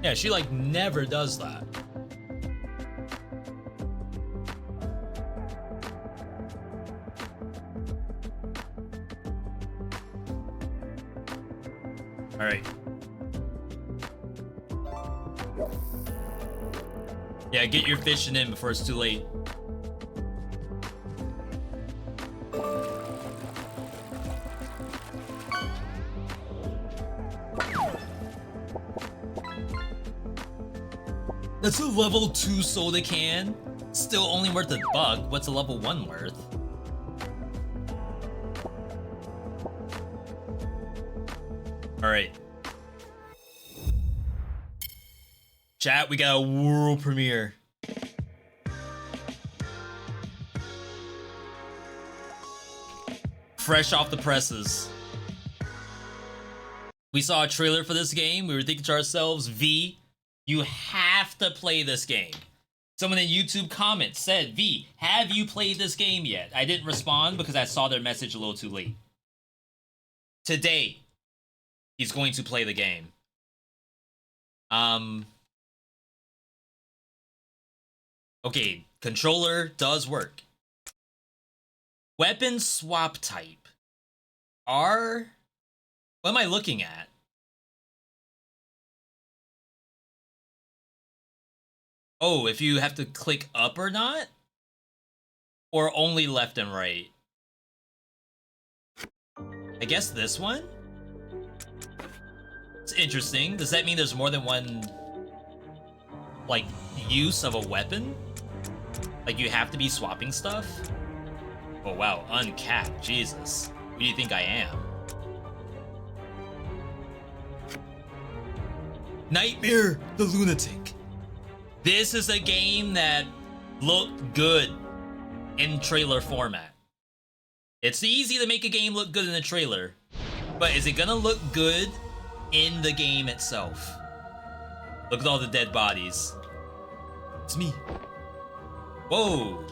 Yeah, she like never does that. All right. Yeah, get your fishing in before it's too late. That's a level 2 soda can. Still only worth $1. What's a level 1 worth? Alright. Chat, we got a world premiere. Fresh off the presses. We saw a trailer for this game. We were thinking to ourselves, V, you have to play this game. Someone in YouTube comments said, V, have you played this game yet? I didn't respond because I saw their message a little too late. Today, he's going to play the game. Okay, controller does work. Weapon swap type. What am I looking at? Oh, if you have to click up or not? Or only left and right? I guess this one? It's interesting. Does that mean there's more than one, like, use of a weapon? Like, you have to be swapping stuff? Oh, wow. Uncapped. Jesus. Who do you think I am? Nightmare the Lunatic. This is a game that looked good in trailer format. It's easy to make a game look good in a trailer, but is it gonna look good in the game itself? Look at all the dead bodies. It's me. Whoa.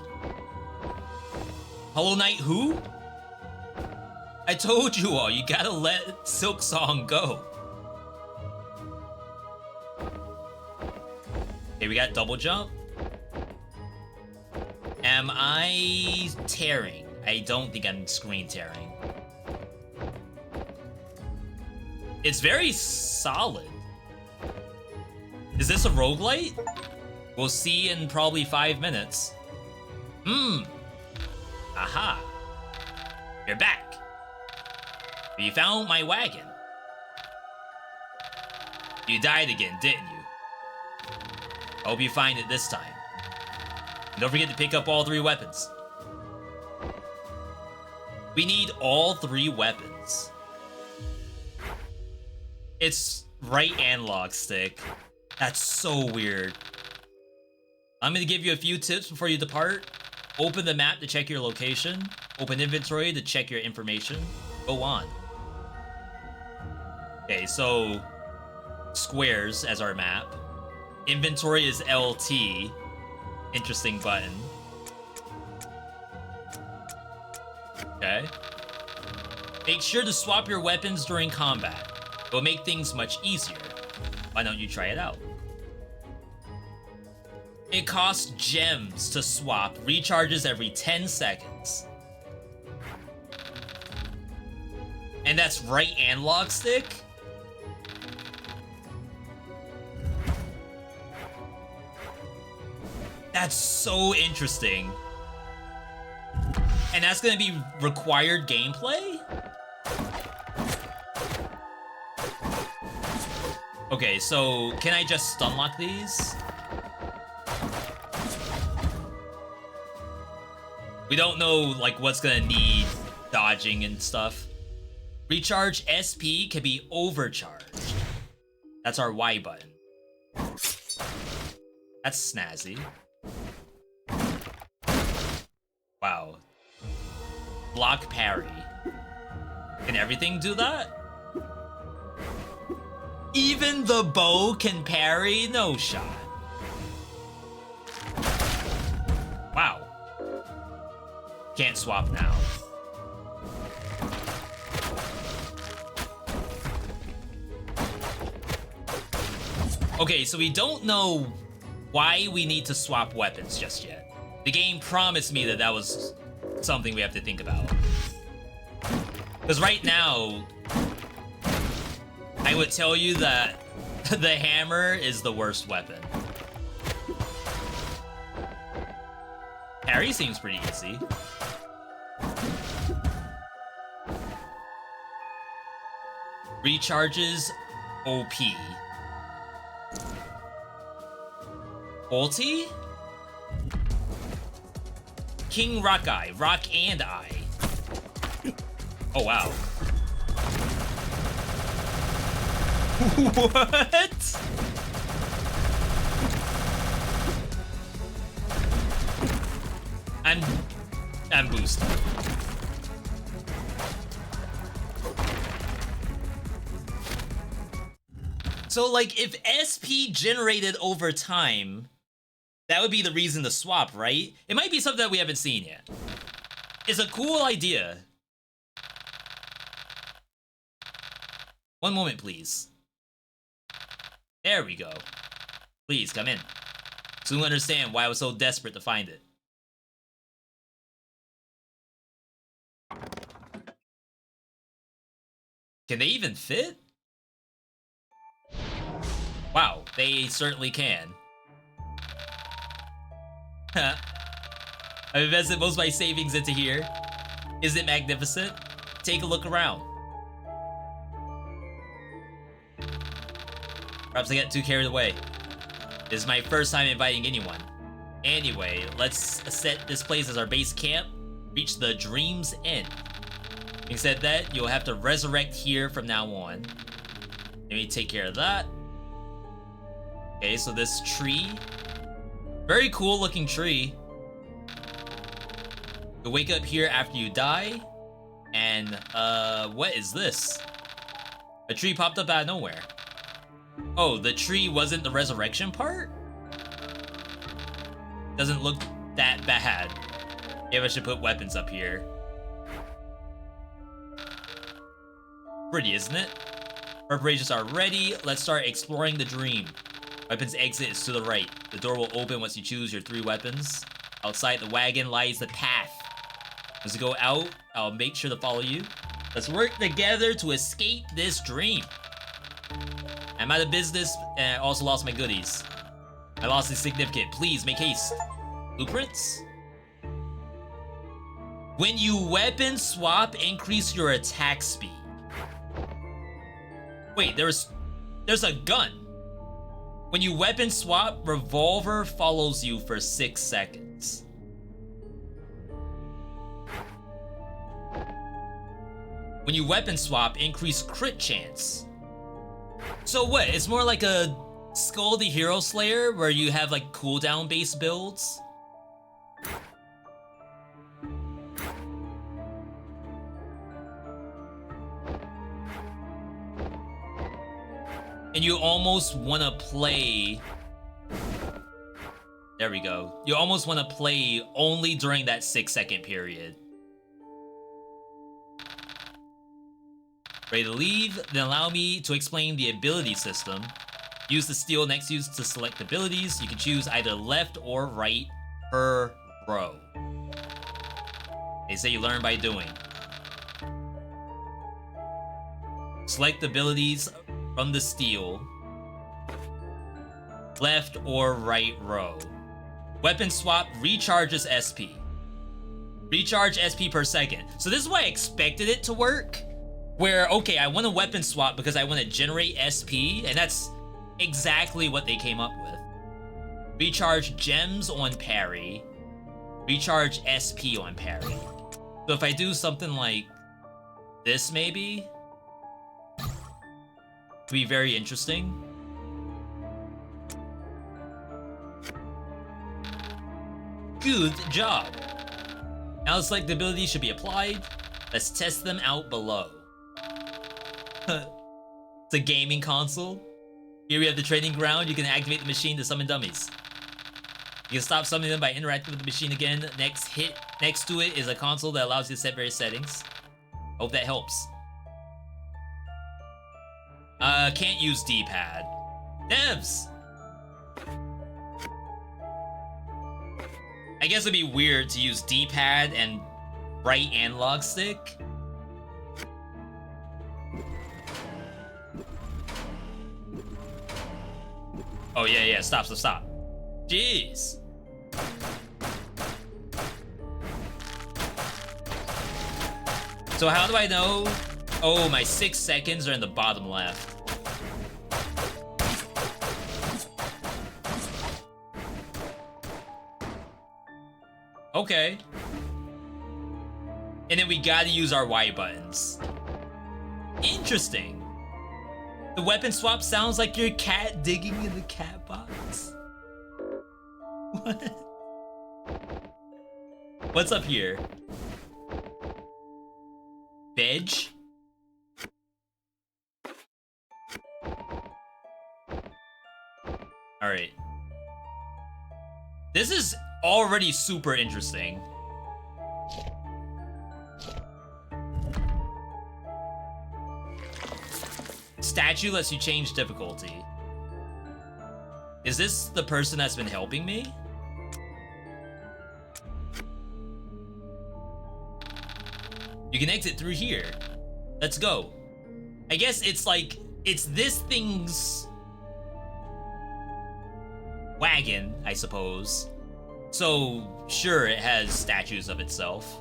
Hollow Knight who? I told you all, you gotta let Silk Song go. Okay, we got double jump. Am I tearing? I don't think I'm screen tearing. It's very solid. Is this a roguelite? We'll see in probably 5 minutes. Aha. You're back. You found my wagon. You died again, didn't you? I hope you find it this time. And don't forget to pick up all 3 weapons. We need all 3 weapons. It's right analog stick. That's so weird. I'm gonna give you a few tips before you depart. Open the map to check your location. Open inventory to check your information. Go on. Okay, so squares as our map. Inventory is LT. Interesting button. Okay. Make sure to swap your weapons during combat. It'll make things much easier. Why don't you try it out? It costs gems to swap. Recharges every 10 seconds. And that's right analog stick? That's so interesting. And that's gonna be required gameplay? Okay, so can I just stun lock these? We don't know like what's gonna need dodging and stuff. Recharge SP can be overcharged. That's our Y button. That's snazzy. Wow. Block parry. Can everything do that? Even the bow can parry? No shot. Wow. Can't swap now. Okay, so we don't know why we need to swap weapons just yet. The game promised me that that was something we have to think about. Because right now, I would tell you that the hammer is the worst weapon. Parry seems pretty easy. Recharges OP. Ulti? King Rock Eye. Rock and Eye. Oh, wow. What? I'm boosted. So, like, if SP generated over time, that would be the reason to swap, right? It might be something that we haven't seen yet. It's a cool idea. One moment, please. There we go. Please, come in. Soon understand why I was so desperate to find it. Can they even fit? Wow, they certainly can. I've invested most of my savings into here. Isn't it magnificent? Take a look around. Perhaps I get too carried away. This is my first time inviting anyone. Anyway, let's set this place as our base camp. Reach the Dream's End. Having said that, you'll have to resurrect here from now on. Let me take care of that. Okay, so this tree. Very cool looking tree. You'll wake up here after you die. And, what is this? A tree popped up out of nowhere. Oh, the tree wasn't the resurrection part? Doesn't look that bad. Maybe I should put weapons up here. Pretty, isn't it? Preparations are ready. Let's start exploring the dream. Weapons exit is to the right. The door will open once you choose your 3 weapons. Outside the wagon lies the path. As you go out, I'll make sure to follow you. Let's work together to escape this dream. I'm out of business and I also lost my goodies. My loss is significant. Please make haste. Blueprints? When you weapon swap, increase your attack speed. Wait, there's a gun. When you weapon swap, revolver follows you for 6 seconds. When you weapon swap, increase crit chance. So what? It's more like a Skull the Hero Slayer where you have like cooldown based builds? And you almost want to play... There we go. You almost want to play only during that 6-second period. Ready to leave? Then allow me to explain the ability system. Use the steel next to you to select abilities. You can choose either left or right per row. They say you learn by doing. Select abilities from the steel. Left or right row. Weapon swap recharges SP. Recharge SP per second. So this is why I expected it to work. Where, okay, I want a weapon swap because I want to generate SP, and that's exactly what they came up with. Recharge gems on parry. Recharge SP on parry. So if I do something like this, maybe, it'd be very interesting. Good job. Now the select ability should be applied. Let's test them out below. It's a gaming console. Here we have the training ground. You can activate the machine to summon dummies. You can stop summoning them by interacting with the machine again. Next to it is a console that allows you to set various settings. Hope that helps. Can't use D-pad. Devs! I guess it'd be weird to use D-pad and right analog stick. Oh yeah, stop. Jeez. So how do I know? Oh, my 6 seconds are in the bottom left. Okay. And then we gotta use our Y buttons. Interesting. The weapon swap sounds like your cat digging in the cat box. What? What's up here? Veg? Alright. This is already super interesting. Statue lets you change difficulty. Is this the person that's been helping me? You can exit through here. Let's go. I guess it's like, it's this thing's wagon, I suppose. So, sure, it has statues of itself.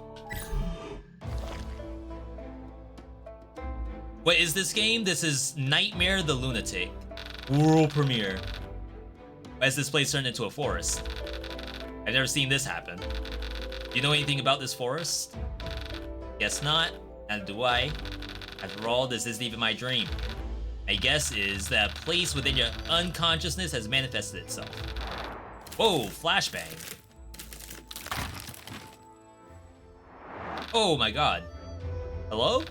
What is this game? This is Nightmare the Lunatic. World premiere. Why is this place turned into a forest? I've never seen this happen. Do you know anything about this forest? Guess not, and do I. After all, this isn't even my dream. My guess is that a place within your unconsciousness has manifested itself. Whoa, flashbang. Oh my god. Hello?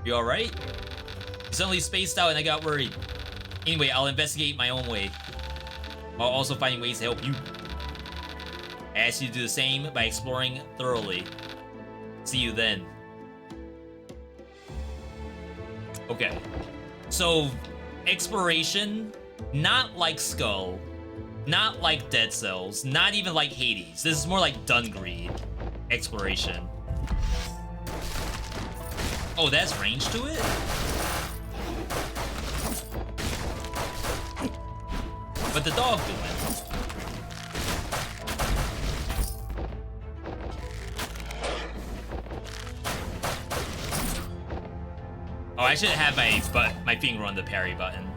You alright? You suddenly spaced out and I got worried. Anyway, I'll investigate my own way, while also finding ways to help you. I ask you to do the same by exploring thoroughly. See you then. Okay. So, exploration, not like Skull, not like Dead Cells, not even like Hades. This is more like Dungreed exploration. Oh, that's range to it? What the dog doing? Oh, I should have my finger on the parry button.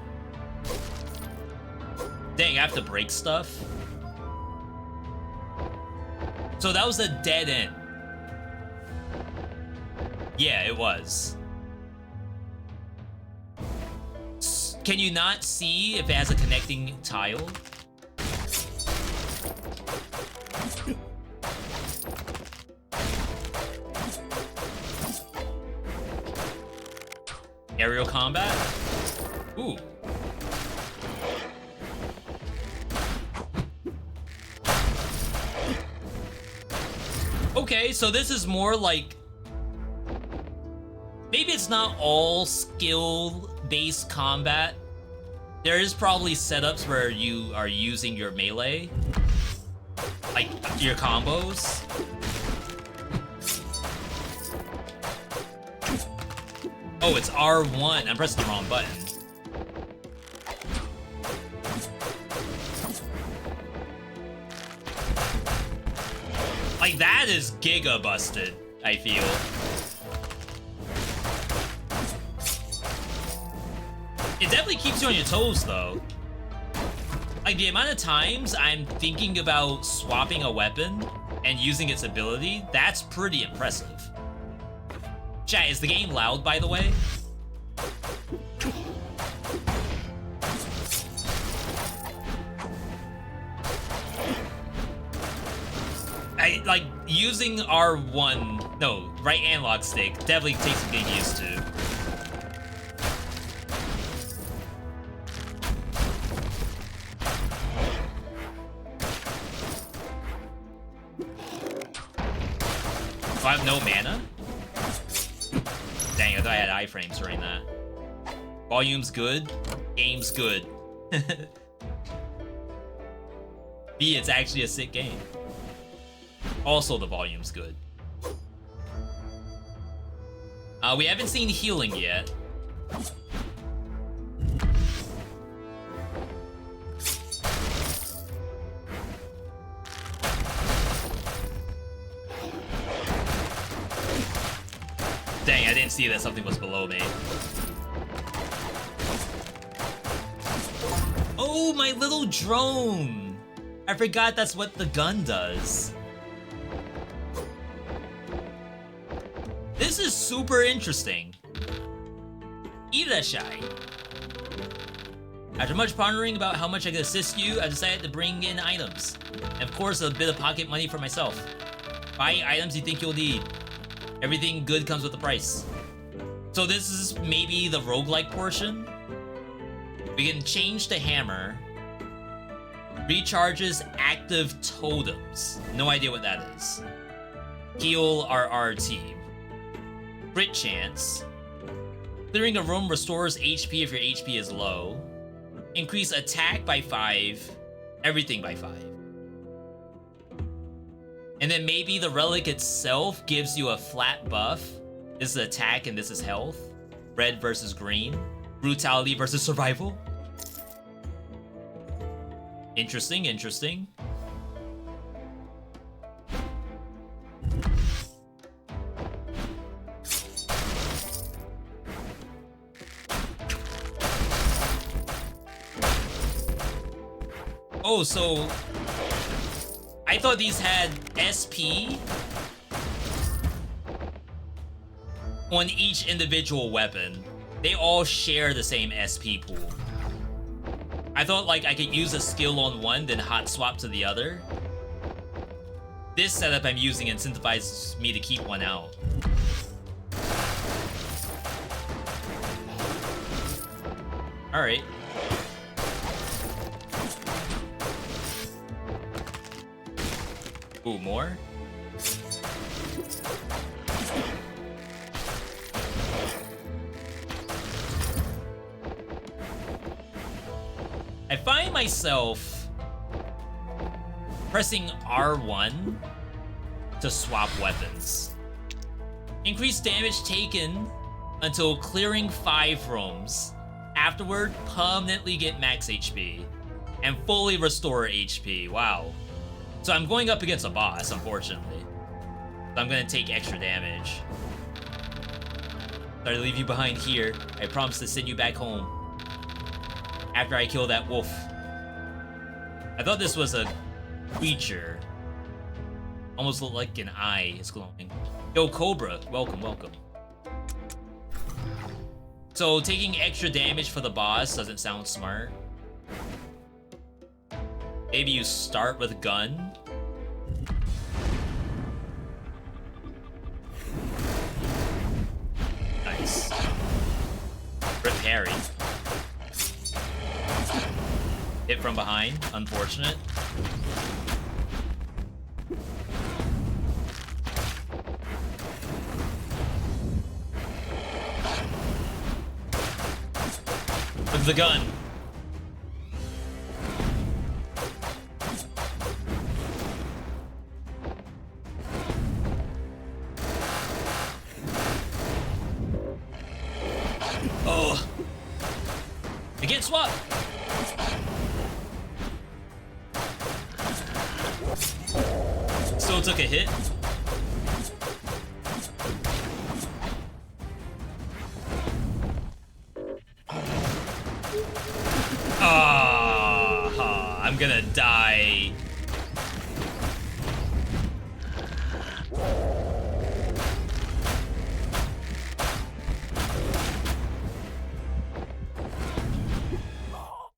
Dang, I have to break stuff. So that was a dead end. Yeah, it was. Can you not see if it has a connecting tile? Aerial combat? Ooh. Okay, so this is more like... Maybe it's not all skill-based combat. There is probably setups where you are using your melee. Like, your combos. Oh, it's R1. I'm pressing the wrong button. Like, that is giga busted, I feel. It definitely keeps you on your toes, though. Like, the amount of times I'm thinking about swapping a weapon and using its ability, that's pretty impressive. Chat, is the game loud, by the way? Like, using R1, no, right analog stick, definitely takes some getting used to. I have no mana? Dang, I thought I had iframes during that. Volume's good, game's good. B, it's actually a sick game. Also, the volume's good. We haven't seen healing yet. Dang, I didn't see that something was below me. Oh, my little drone! I forgot that's what the gun does. This is super interesting. Irashai. After much pondering about how much I could assist you, I decided to bring in items. And of course, a bit of pocket money for myself. Buy items you think you'll need. Everything good comes with a price. So this is maybe the roguelike portion. We can change the hammer. Recharges active totems. No idea what that is. Heal our team. Crit chance. Clearing a room restores HP if your HP is low. Increase attack by 5. Everything by 5. And then maybe the relic itself gives you a flat buff. This is attack and this is health. Red versus green. Brutality versus survival. Interesting, interesting. Oh, so I thought these had SP on each individual weapon. They all share the same SP pool. I thought like I could use a skill on one, then hot swap to the other. This setup I'm using incentivizes me to keep one out. Alright. Ooh, more? I find myself pressing R1 to swap weapons. Increase damage taken until clearing 5 rooms. Afterward, permanently get max HP and fully restore HP. Wow. So I'm going up against a boss, unfortunately. So I'm gonna take extra damage. Sorry to leave you behind here. I promise to send you back home after I kill that wolf. I thought this was a creature. Almost looked like an eye is glowing. Yo, Cobra, welcome, welcome. So taking extra damage for the boss doesn't sound smart. Maybe you start with a gun. Nice. Rip Harry. Hit from behind, unfortunate. With the gun. Oh. I can't swap. Still took a hit. Ah, I'm gonna die.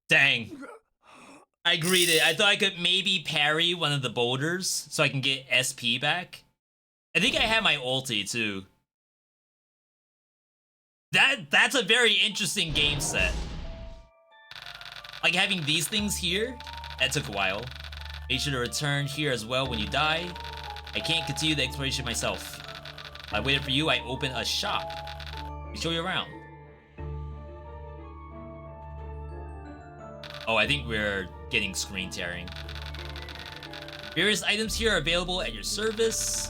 Dang. I greeted. I thought I could maybe parry one of the boulders so I can get SP back. I think I have my ulti too. That's a very interesting game set. Like having these things here, that took a while. Make sure to return here as well when you die. I can't continue the exploration myself. I waited for you, I opened a shop. We show you around. Oh, I think we're getting screen tearing. Various items here are available at your service.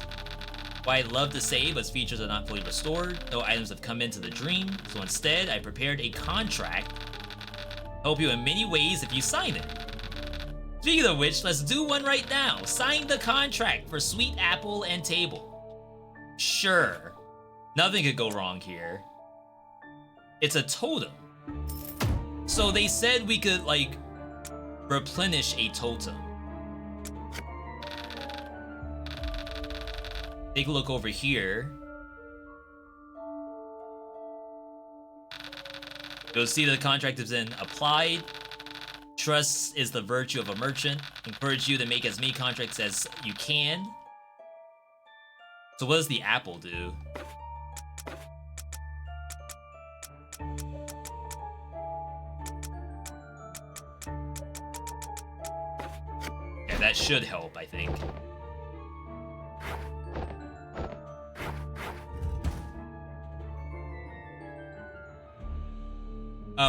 What I'd love to say, but features are not fully restored. No items have come into the dream, so instead I prepared a contract. Help you in many ways if you sign it. Speaking of which, let's do one right now. Sign the contract for Sweet Apple and Table. Sure. Nothing could go wrong here. It's a totem. So they said we could, like, replenish a totem. Take a look over here. You'll see the contract is then applied. Trust is the virtue of a merchant. Encourage you to make as many contracts as you can. So what does the apple do? Yeah, that should help, I think.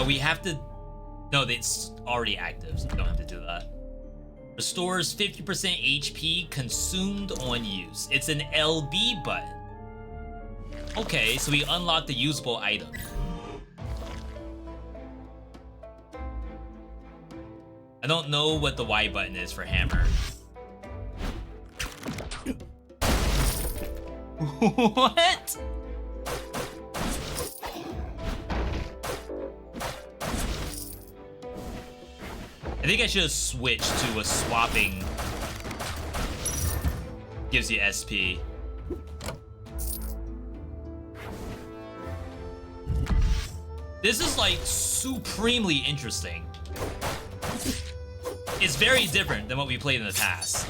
We have to... No, it's already active, so we don't have to do that. Restores 50% HP consumed on use. It's an LB button. Okay, so we unlock the usable item. I don't know what the Y button is for hammer. What? I think I should have switched to a swapping. Gives you SP. This is like supremely interesting. It's very different than what we played in the past.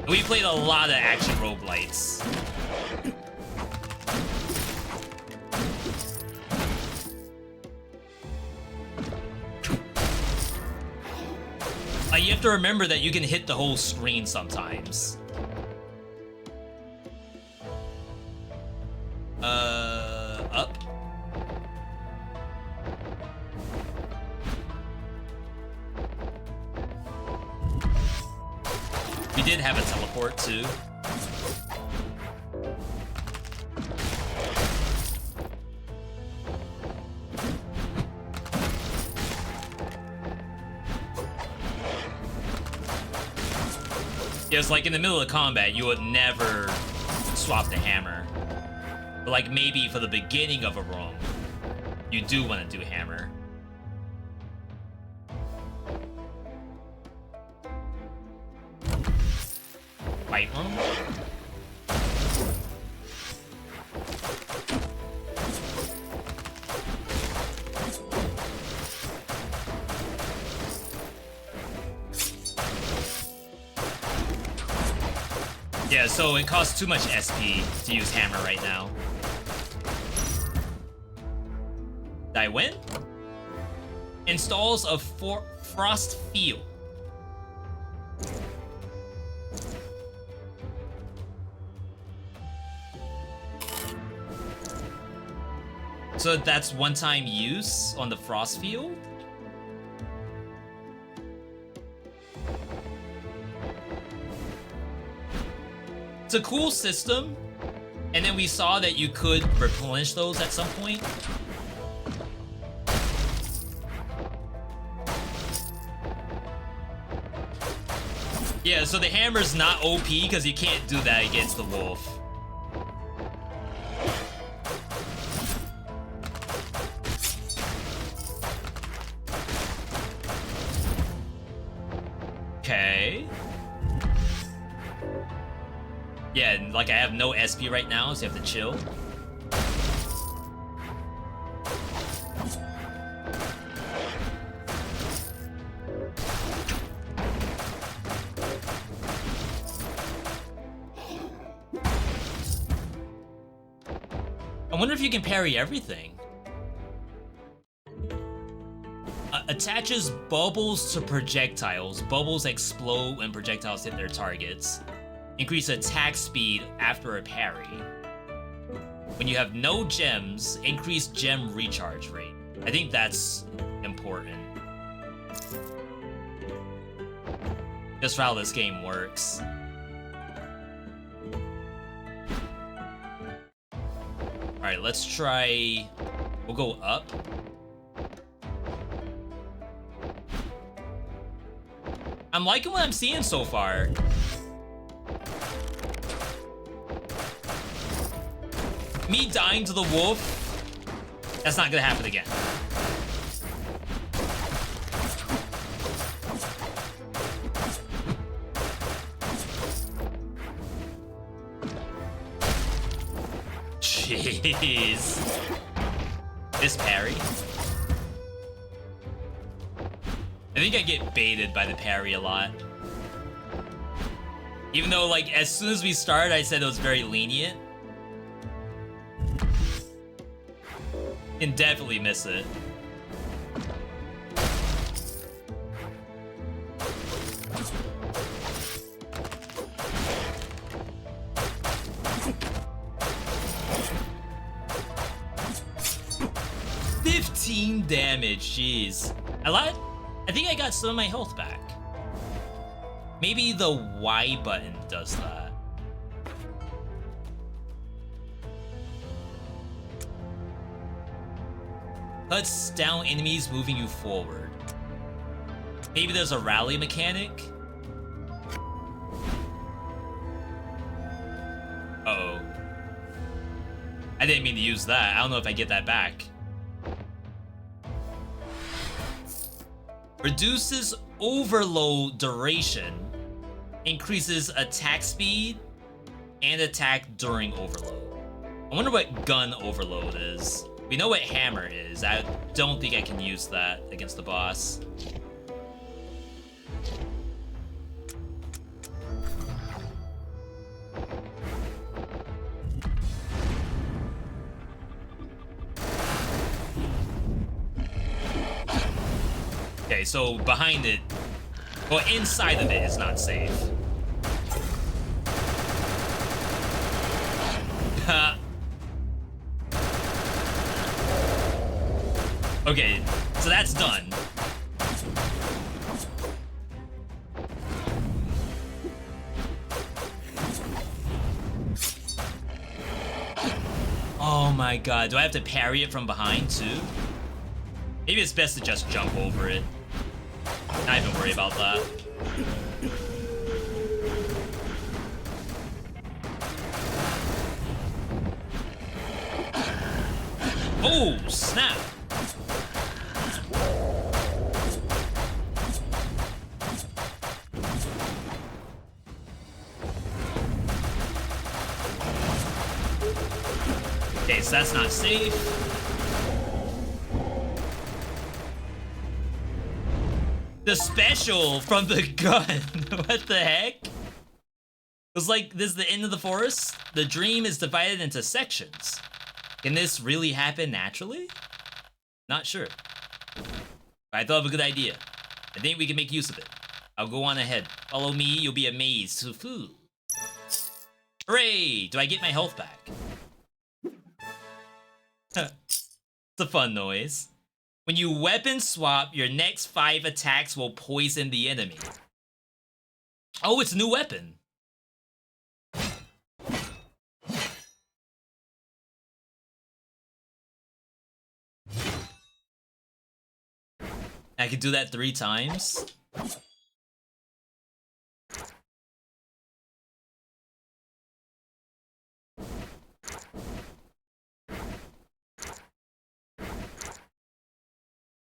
We played a lot of action roguelites. You have to remember that you can hit the whole screen sometimes. Up. We did have a teleport too. Yeah, it's like in the middle of combat, you would never swap the hammer. But like maybe for the beginning of a room, you do want to do hammer. Fight room? Yeah, so it costs too much SP to use hammer right now. Did I win? Installs a frost field. So that's one-time use on the frost field? It's a cool system, and then we saw that you could replenish those at some point. Yeah, so the hammer's not OP because you can't do that against the wolf. Okay. Yeah, and like I have no SP right now, so you have to chill. I wonder if you can parry everything. Attaches bubbles to projectiles. Bubbles explode when projectiles hit their targets. Increase attack speed after a parry. When you have no gems, increase gem recharge rate. I think that's important. Just how this game works. Alright, let's try... We'll go up. I'm liking what I'm seeing so far. Me dying to the wolf, that's not gonna happen again. Jeez. This parry. I think I get baited by the parry a lot. Even though, like, as soon as we started, I said it was very lenient. Can definitely miss it. Damage, jeez. I think I got some of my health back. Maybe the Y button does that. Cuts down enemies, moving you forward. Maybe there's a rally mechanic? Uh-oh. I didn't mean to use that. I don't know if I get that back. Reduces overload duration, increases attack speed, and attack during overload. I wonder what gun overload is. We know what hammer is. I don't think I can use that against the boss. Okay, so behind it, well, inside of it is not safe. Okay, so that's done. Oh my god, do I have to parry it from behind too? Maybe it's best to just jump over it. Not even worry about that. Oh, snap! Okay, so that's not safe. The special from the gun. What the heck? It was like, this is the end of the forest. The dream is divided into sections. Can this really happen naturally? Not sure. But I thought of a good idea. I think we can make use of it. I'll go on ahead. Follow me, you'll be amazed. Hooray! Do I get my health back? It's a fun noise. When you weapon swap, your next 5 attacks will poison the enemy. Oh, it's a new weapon. I could do that 3 times.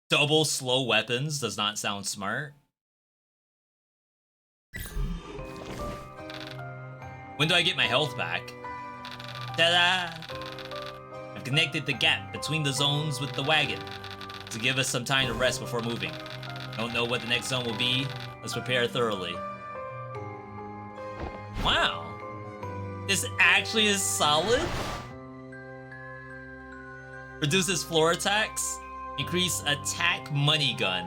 Double slow weapons does not sound smart. When do I get my health back? Ta-da! I've connected the gap between the zones with the wagon to give us some time to rest before moving. Don't know what the next zone will be. Let's prepare thoroughly. Wow. This actually is solid? Reduces floor attacks. Increase attack money gun.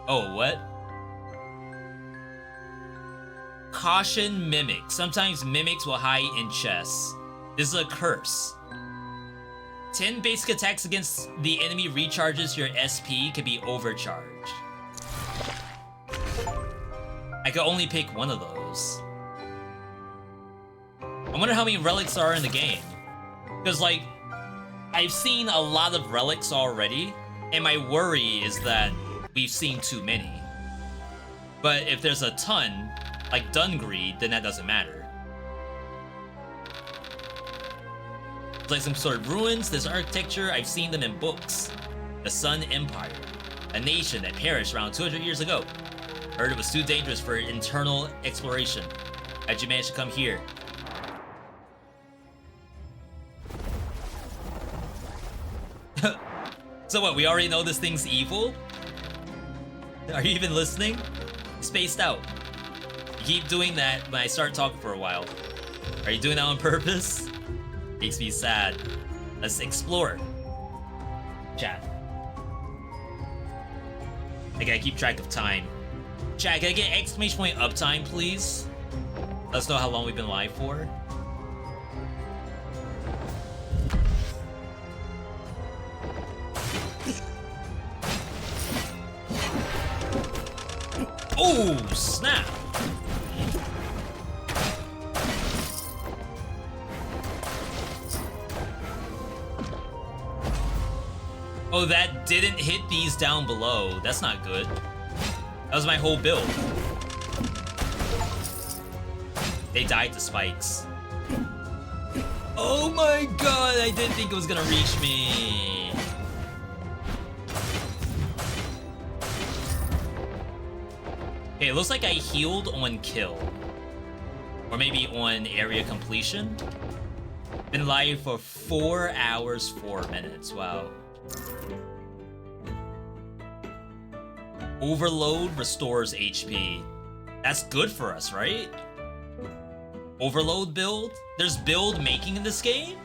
Oh, what? Caution mimic. Sometimes mimics will hide in chests. This is a curse. 10 basic attacks against the enemy recharges your SP can be overcharged. I could only pick one of those. I wonder how many relics are in the game. Because, like, I've seen a lot of relics already, and my worry is that we've seen too many. But if there's a ton, like Dungreed, then that doesn't matter. It's like some sort of ruins, this architecture, I've seen them in books. The Sun Empire, a nation that perished around 200 years ago. Heard it was too dangerous for internal exploration. How'd you manage to come here? So what, we already know this thing's evil? Are you even listening? Spaced out. You keep doing that when I start talking for a while. Are you doing that on purpose? Makes me sad. Let's explore. Chat. I gotta keep track of time. Chat, can I get exclamation point uptime, please? Let us know how long we've been live for. Oh, snap! Oh, that didn't hit these down below. That's not good. That was my whole build. They died to spikes. Oh my god, I didn't think it was gonna reach me. Okay, it looks like I healed on kill. Or maybe on area completion. Been live for 4 hours, 4 minutes. Wow. Overload restores HP. That's good for us, right? Overload build? There's build making in this game?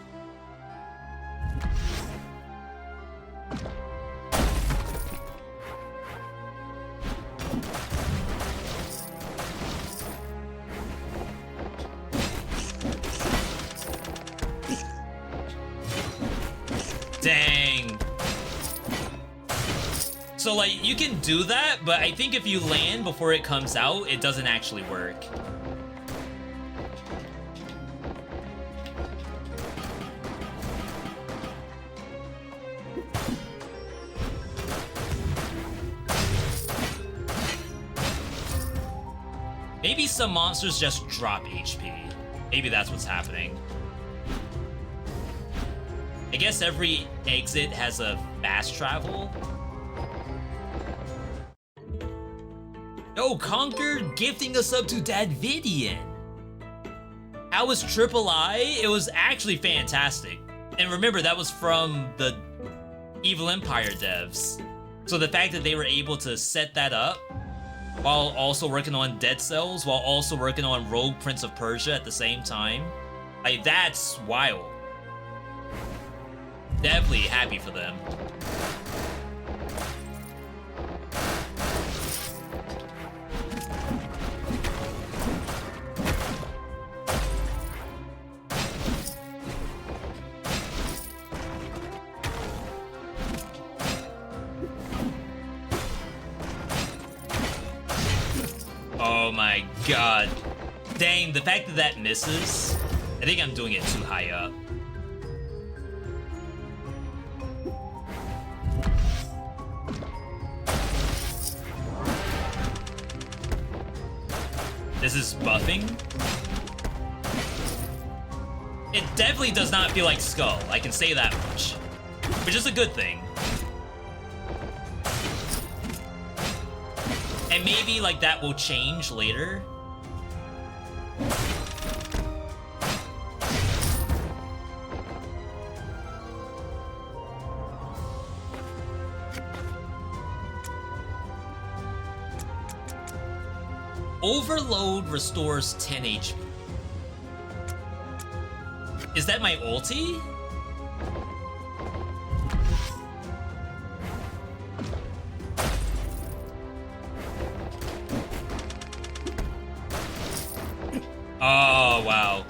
Dang. So, like, you can do that, but I think if you land before it comes out, it doesn't actually work. Maybe some monsters just drop HP. Maybe that's what's happening. I guess every exit has a fast travel. Yo, Conquer gifting us up to Dadvidian. How was SlimyYy? It was actually fantastic. And remember, that was from the Evil Empire devs. So the fact that they were able to set that up while also working on Dead Cells, while also working on Rogue Prince of Persia at the same time, like, that's wild. Definitely happy for them. Oh my god. Dang, the fact that that misses, I think I'm doing it too high up. This is buffing. It definitely does not feel like Skull, I can say that much. Which is a good thing. And maybe, like, that will change later. Overload restores 10 HP. Is that my ulti? Oh, wow.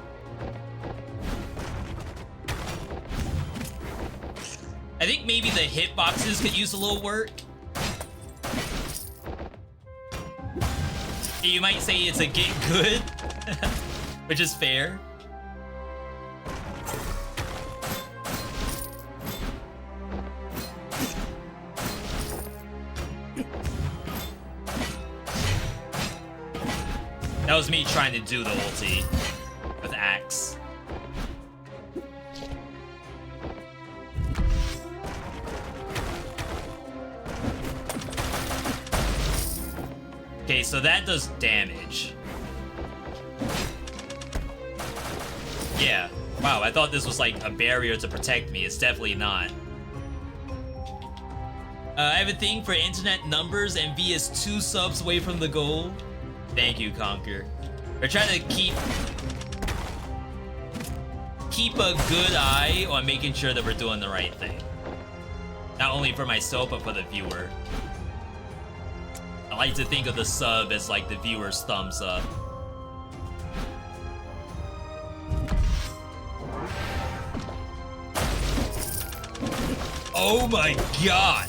I think maybe the hitboxes could use a little work. You might say it's a get good, which is fair. That was me trying to do the ulti with Axe. Okay, so that does damage. Yeah. Wow, I thought this was like a barrier to protect me. It's definitely not. I have a thing for internet numbers, and V is 2 subs away from the goal. Thank you, Conquer. We're trying to keep a good eye on making sure that we're doing the right thing. Not only for myself, but for the viewer. I like to think of the sub as like the viewer's thumbs up. Oh my god!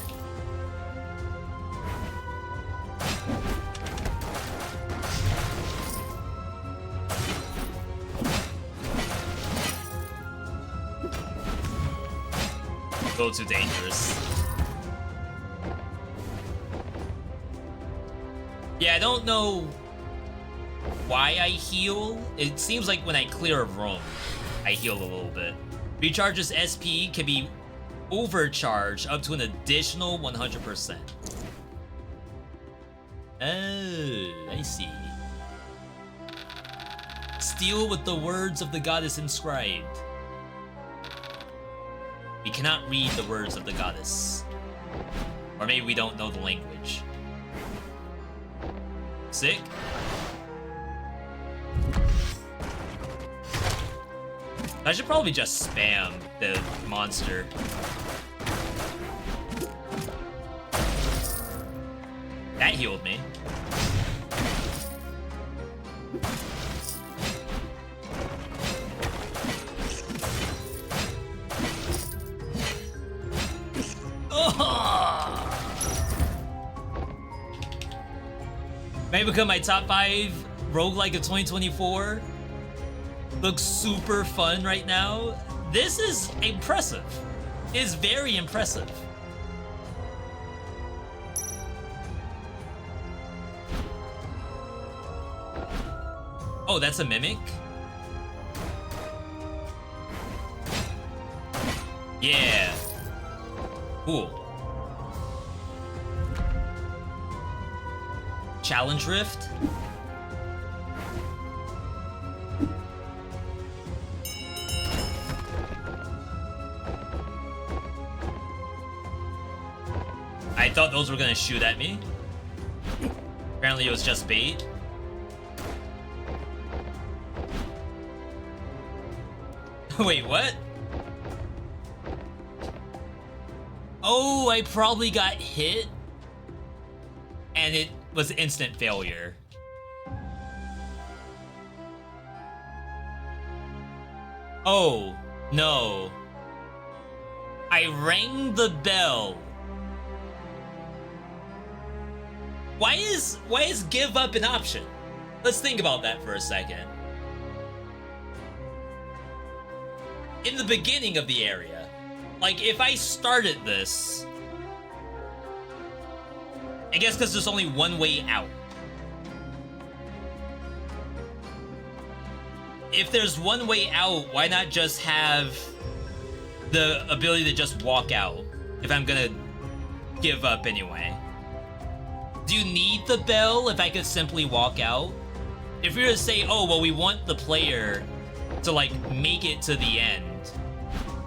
A little too dangerous. Yeah, I don't know why I heal. It seems like when I clear a room, I heal a little bit. Recharges SP can be overcharged up to an additional 100%. Oh, I see. Steal with the words of the goddess inscribed. We cannot read the words of the goddess. Or maybe we don't know the language. Sick. I should probably just spam the monster. That healed me. May become my top 5 roguelike of 2024. Looks super fun right now. This is impressive. It's very impressive. Oh, that's a mimic? Yeah. Cool. Challenge Rift? I thought those were gonna shoot at me. Apparently it was just bait. Wait, what? Oh, I probably got hit. And it was instant failure. Oh, no. I rang the bell. Why is give up an option? Let's think about that for a second. In the beginning of the area, like if I started this, I guess because there's only one way out. If there's one way out, why not just have the ability to just walk out if I'm gonna give up anyway? Do you need the bell if I could simply walk out? If we were to say, oh, well, we want the player to like make it to the end,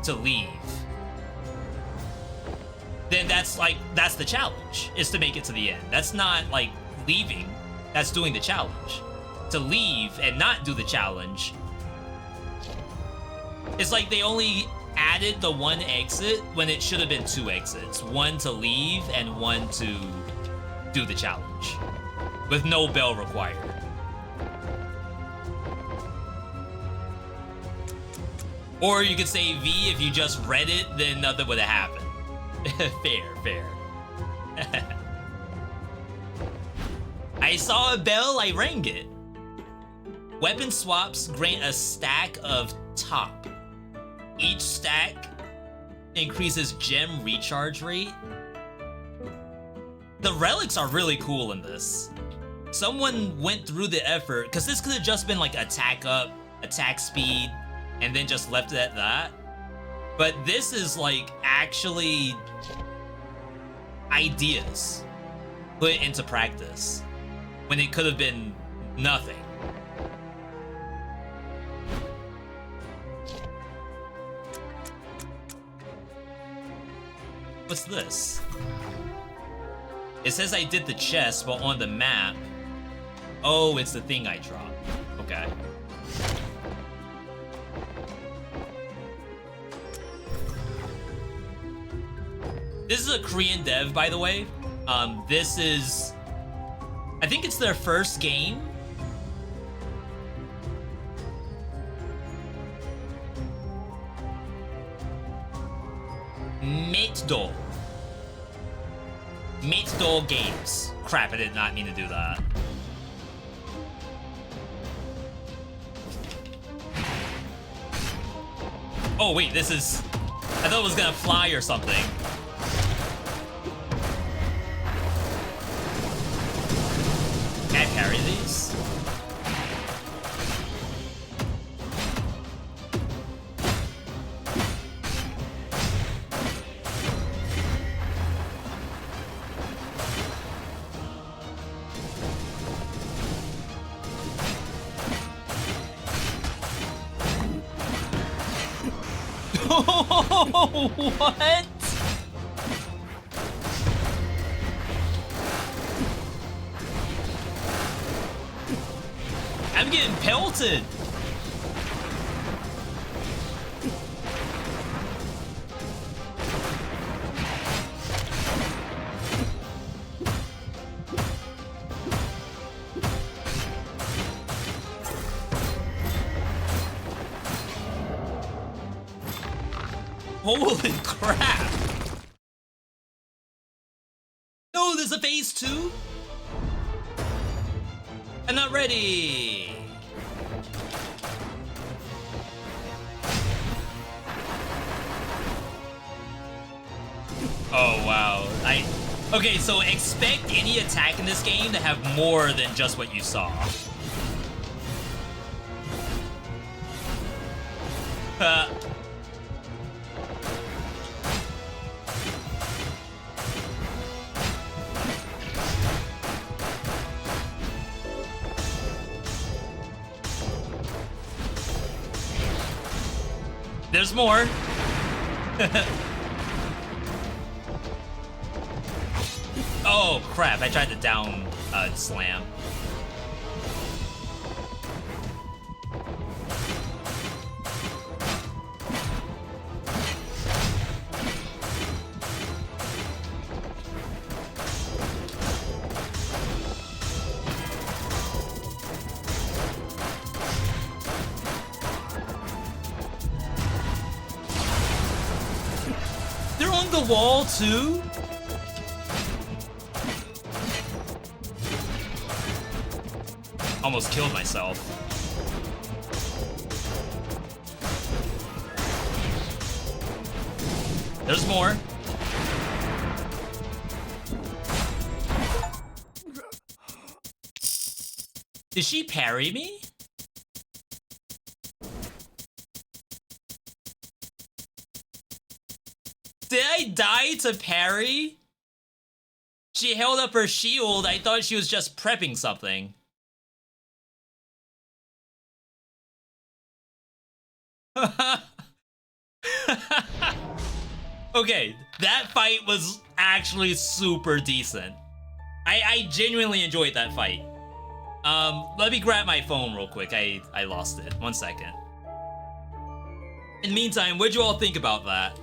to leave, then that's the challenge, is to make it to the end. That's not like leaving, that's doing the challenge. To leave and not do the challenge, it's like they only added the one exit when it should have been 2 exits. One to leave and one to do the challenge, with no bell required. Or you could say V, if you just read it, then nothing would have happened. Fair, fair. I saw a bell, I rang it. Weapon swaps grant a stack of top. Each stack increases gem recharge rate. The relics are really cool in this. Someone went through the effort, because this could have just been like attack up, attack speed, and then just left it at that. But this is like actually ideas put into practice when it could have been nothing. What's this? It says I did the chest, but on the map... Oh, it's the thing I dropped. Okay. This is a Korean dev, by the way. This is... I think it's their first game. Matedol. Matedol Games. Crap, I did not mean to do that. Oh wait, this is... I thought it was gonna fly or something. Can I parry these? What? I'm getting pelted. Holy crap! No, there's a phase 2? I'm not ready! Oh wow, okay, so expect any attack in this game to have more than just what you saw. There's more. Oh crap, I tried to down slam. They're on the wall too? Almost killed myself. There's more. Did she parry me? Did I die to parry? She held up her shield. I thought she was just prepping something. Okay, that fight was actually super decent. I genuinely enjoyed that fight. Let me grab my phone real quick. I lost it. 1 second. In the meantime, what'd you all think about that?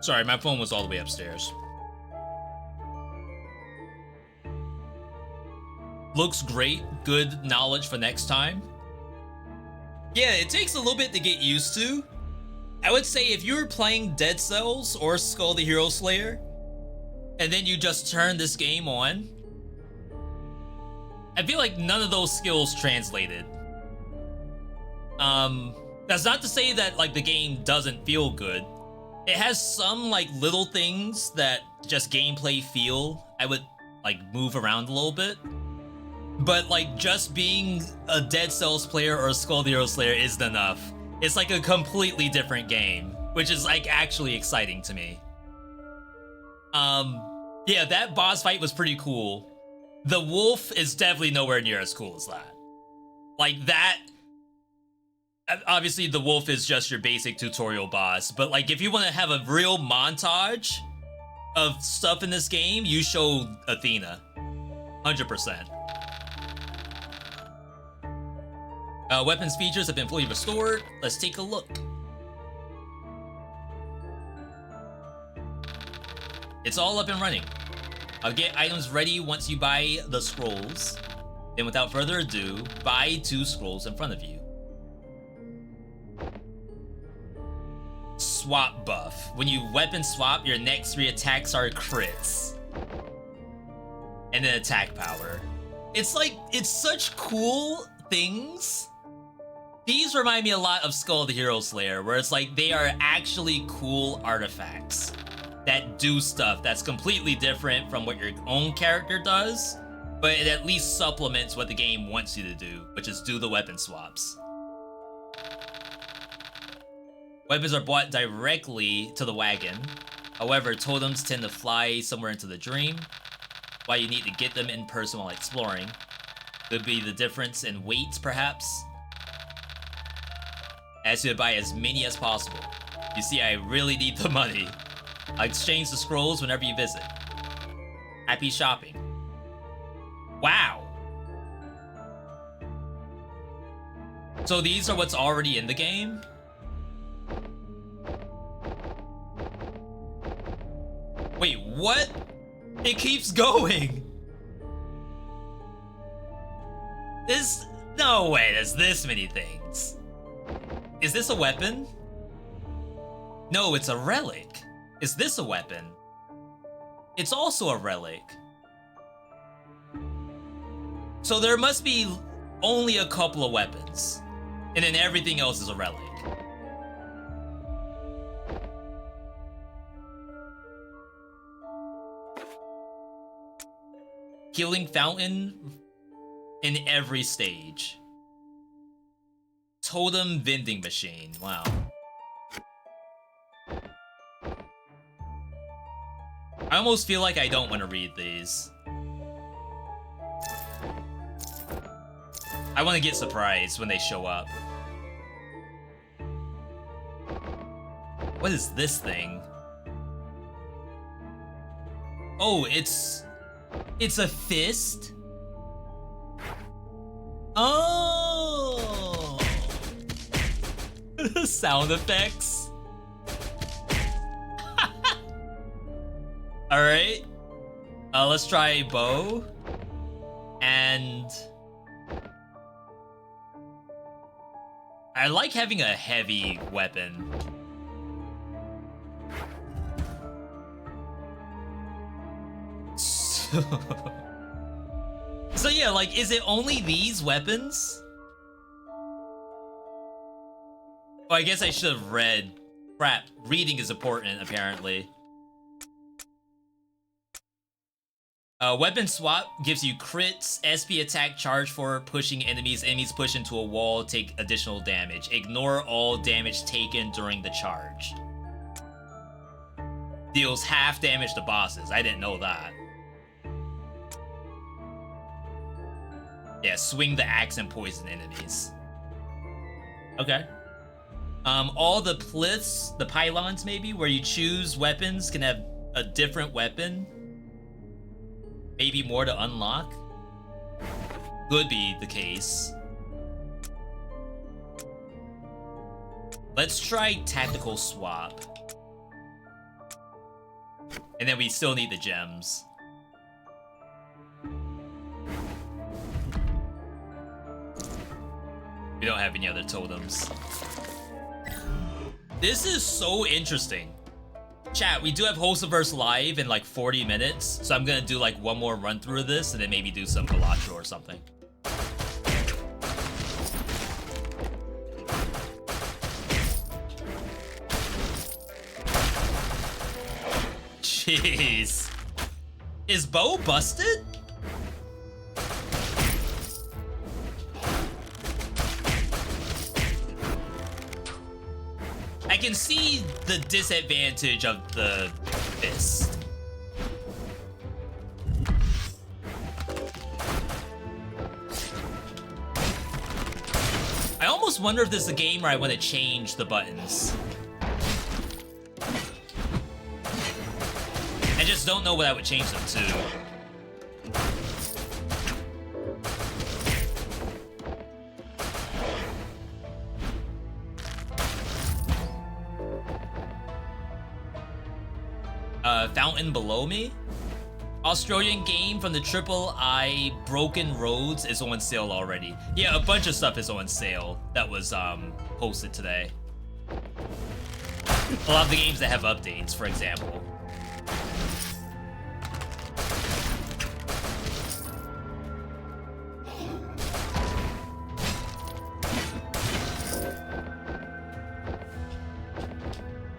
Sorry, my phone was all the way upstairs. Looks great. Good knowledge for next time. Yeah, it takes a little bit to get used to. I would say if you were playing Dead Cells or Skull the Hero Slayer, and then you just turn this game on, I feel like none of those skills translated. That's not to say that like the game doesn't feel good. It has some like little things that just gameplay feel. I would like move around a little bit. But like just being a Dead Cells player or a Skull the Hero Slayer isn't enough. It's like a completely different game, which is like actually exciting to me. Yeah, that boss fight was pretty cool. The wolf is definitely nowhere near as cool as that. Like that, obviously the wolf is just your basic tutorial boss, but like if you want to have a real montage of stuff in this game, you show Athena, 100%. Weapons features have been fully restored. Let's take a look. It's all up and running. I'll get items ready once you buy the scrolls. Then without further ado, buy 2 scrolls in front of you. Swap buff. When you weapon swap, your next 3 attacks are crits. And then attack power. It's like, it's such cool things. These remind me a lot of Skull the Hero Slayer, where it's like they are actually cool artifacts that do stuff that's completely different from what your own character does, but it at least supplements what the game wants you to do, which is do the weapon swaps. Weapons are bought directly to the wagon. However, totems tend to fly somewhere into the dream, why you need to get them in person while exploring. Could be the difference in weights, perhaps. Ask you to buy as many as possible. You see, I really need the money. I'll exchange the scrolls whenever you visit. Happy shopping. Wow. So these are what's already in the game? Wait, what? It keeps going. No way, there's this many things. Is this a weapon? No, it's a relic. Is this a weapon? It's also a relic. So there must be only a couple of weapons, and then everything else is a relic. Healing fountain in every stage. Totem vending machine. Wow. I almost feel like I don't want to read these. I want to get surprised when they show up. What is this thing? Oh, it's a fist? Oh! Sound effects. Alright. Let's try bow. And I like having a heavy weapon. So yeah, like, is it only these weapons? Oh, I guess I should have read. Crap, reading is important, apparently. Weapon swap gives you crits, SP attack charge for pushing enemies. Enemies push into a wall, take additional damage. Ignore all damage taken during the charge. Deals half damage to bosses. I didn't know that. Yeah, swing the axe and poison enemies. Okay. All the plyths, the pylons maybe, where you choose weapons can have a different weapon. Maybe more to unlock. Could be the case. Let's try tactical swap. And then we still need the gems. We don't have any other totems. This is so interesting. Chat, we do have Hostiverse live in like 40 minutes, so I'm gonna do like one more run through of this and then maybe do some Galatro or something. Jeez. Is Bo busted? I can see the disadvantage of the fist. I almost wonder if this is a game where I want to change the buttons. I just don't know what I would change them to. Fountain Below Me? Australian game from the III Broken Roads is on sale already. Yeah, a bunch of stuff is on sale that was posted today. A lot of the games that have updates, for example.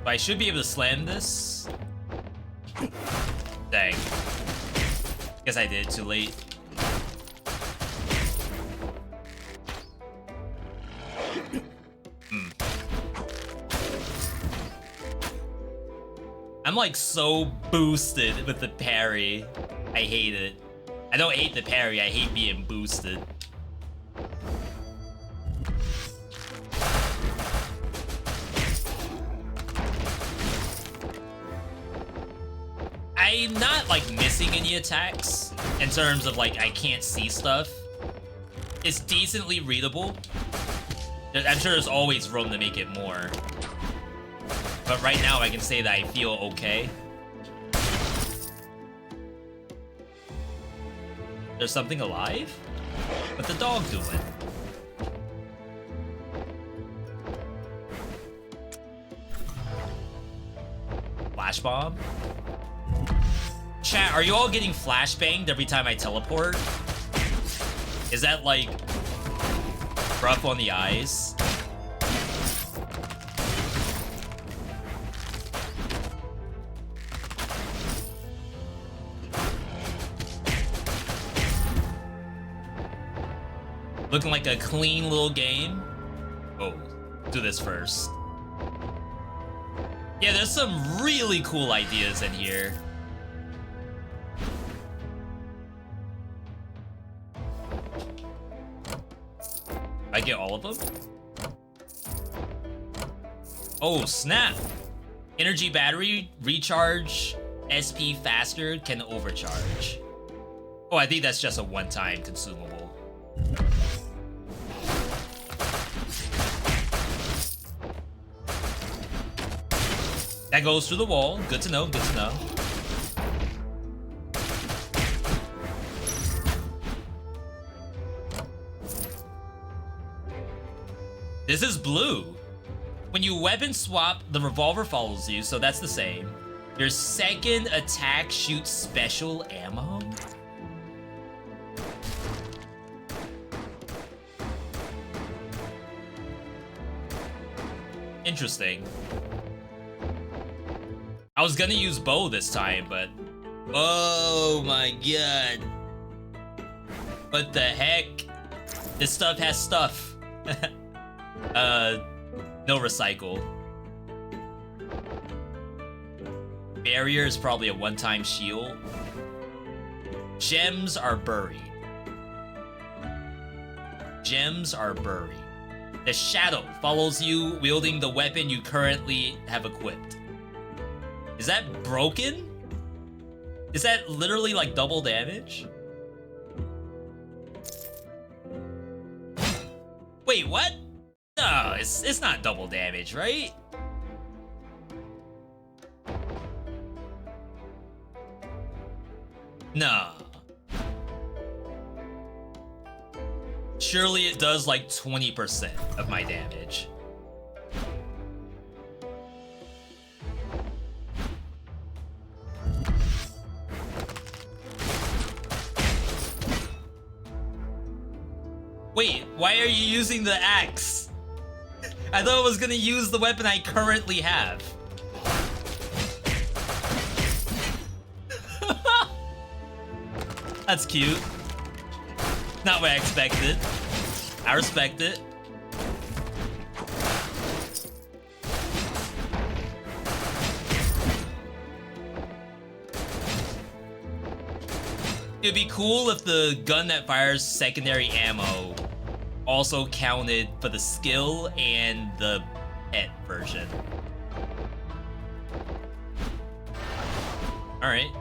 But I should be able to slam this. Dang. Guess I did it too late. I'm like so boosted with the parry. I hate it. I don't hate the parry, I hate being boosted. I'm not like missing any attacks in terms of like I can't see stuff. It's decently readable. I'm sure there's always room to make it more. But right now I can say that I feel okay. There's something alive? What's the dog doing? Flash bomb? Chat, are you all getting flashbanged every time I teleport? Is that like rough on the eyes? Looking like a clean little game. Oh, do this first. Yeah, there's some really cool ideas in here. I get all of them? Oh, snap! Energy battery, recharge, SP faster, can overcharge. Oh, I think that's just a one-time consumable. That goes through the wall. Good to know, good to know. This is blue. When you weapon swap, the revolver follows you, so that's the same. Your second attack shoots special ammo? Interesting. I was gonna use bow this time, but... Oh my god. What the heck? This stuff has stuff. No recycle. Barrier is probably a one-time shield. Gems are buried. Gems are buried. The shadow follows you, wielding the weapon you currently have equipped. Is that broken? Is that literally like double damage? Wait, what? No, it's not double damage, right? No. Surely it does like 20% of my damage. Wait, why are you using the axe? I thought I was gonna use the weapon I currently have. That's cute. Not what I expected. I respect it. It'd be cool if the gun that fires secondary ammo also counted for the skill and the pet version. Alright.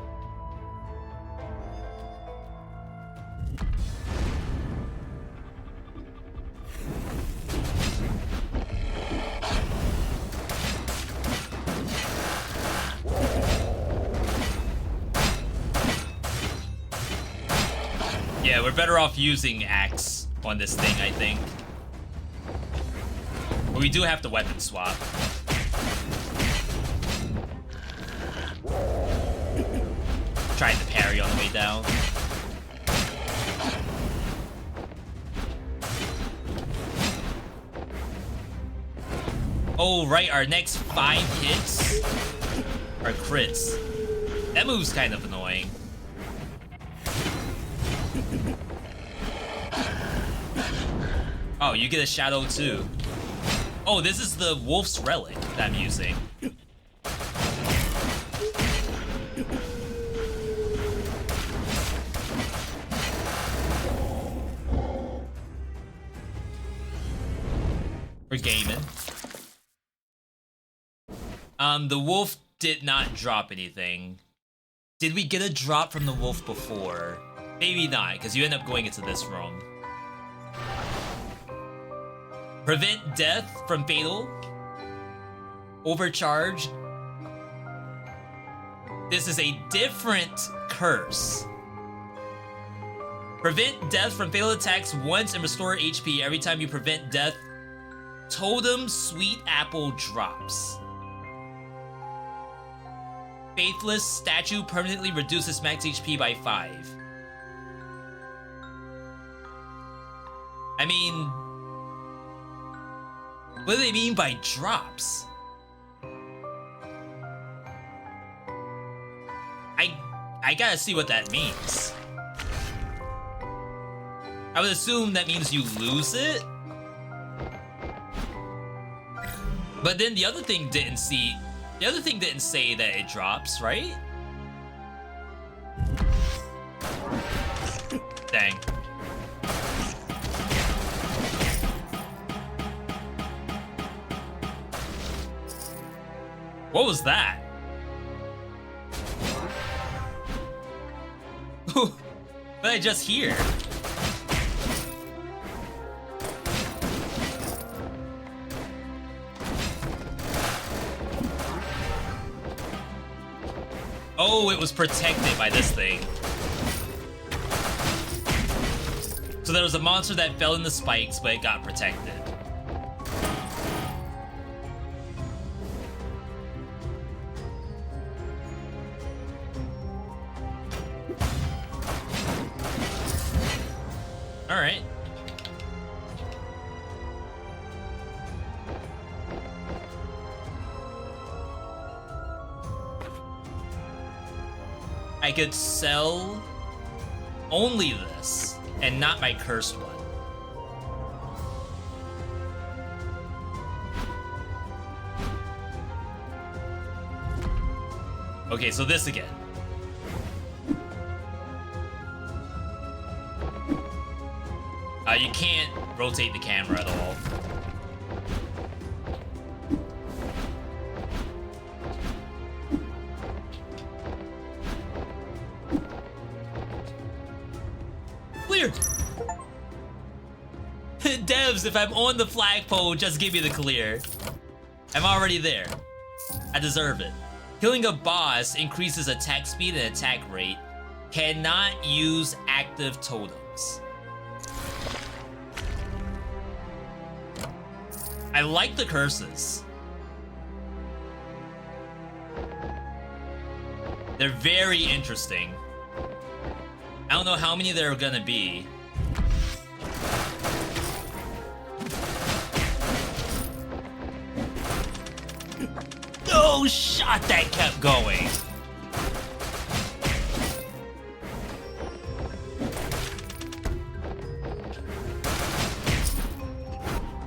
Yeah, we're better off using axe on this thing, I think. But we do have to weapon swap. Trying to parry on the way down. Oh, right, our next 5 hits are crits. That move's kind of annoying. Oh, you get a shadow too. Oh, this is the wolf's relic that I'm using. We're gaming. The wolf did not drop anything. Did we get a drop from the wolf before? Maybe not, because you end up going into this room. Prevent death from fatal. Overcharge. This is a different curse. Prevent death from fatal attacks once and restore HP every time you prevent death. Totem Sweet Apple drops. Faithless statue permanently reduces max HP by 5. I mean, what do they mean by drops? I gotta see what that means. I would assume that means you lose it. But then the other thing didn't say that it drops, right? Dang. What was that? What did I just hear? Oh, it was protected by this thing. So there was a monster that fell in the spikes, but it got protected. All right. I could sell only this and not my cursed one. Okay, so this again. You can't rotate the camera at all. Clear! Devs, if I'm on the flagpole, just give me the clear. I'm already there. I deserve it. Killing a boss increases attack speed and attack rate. Cannot use active totems. I like the curses. They're very interesting. I don't know how many there are gonna be. No shot that kept going.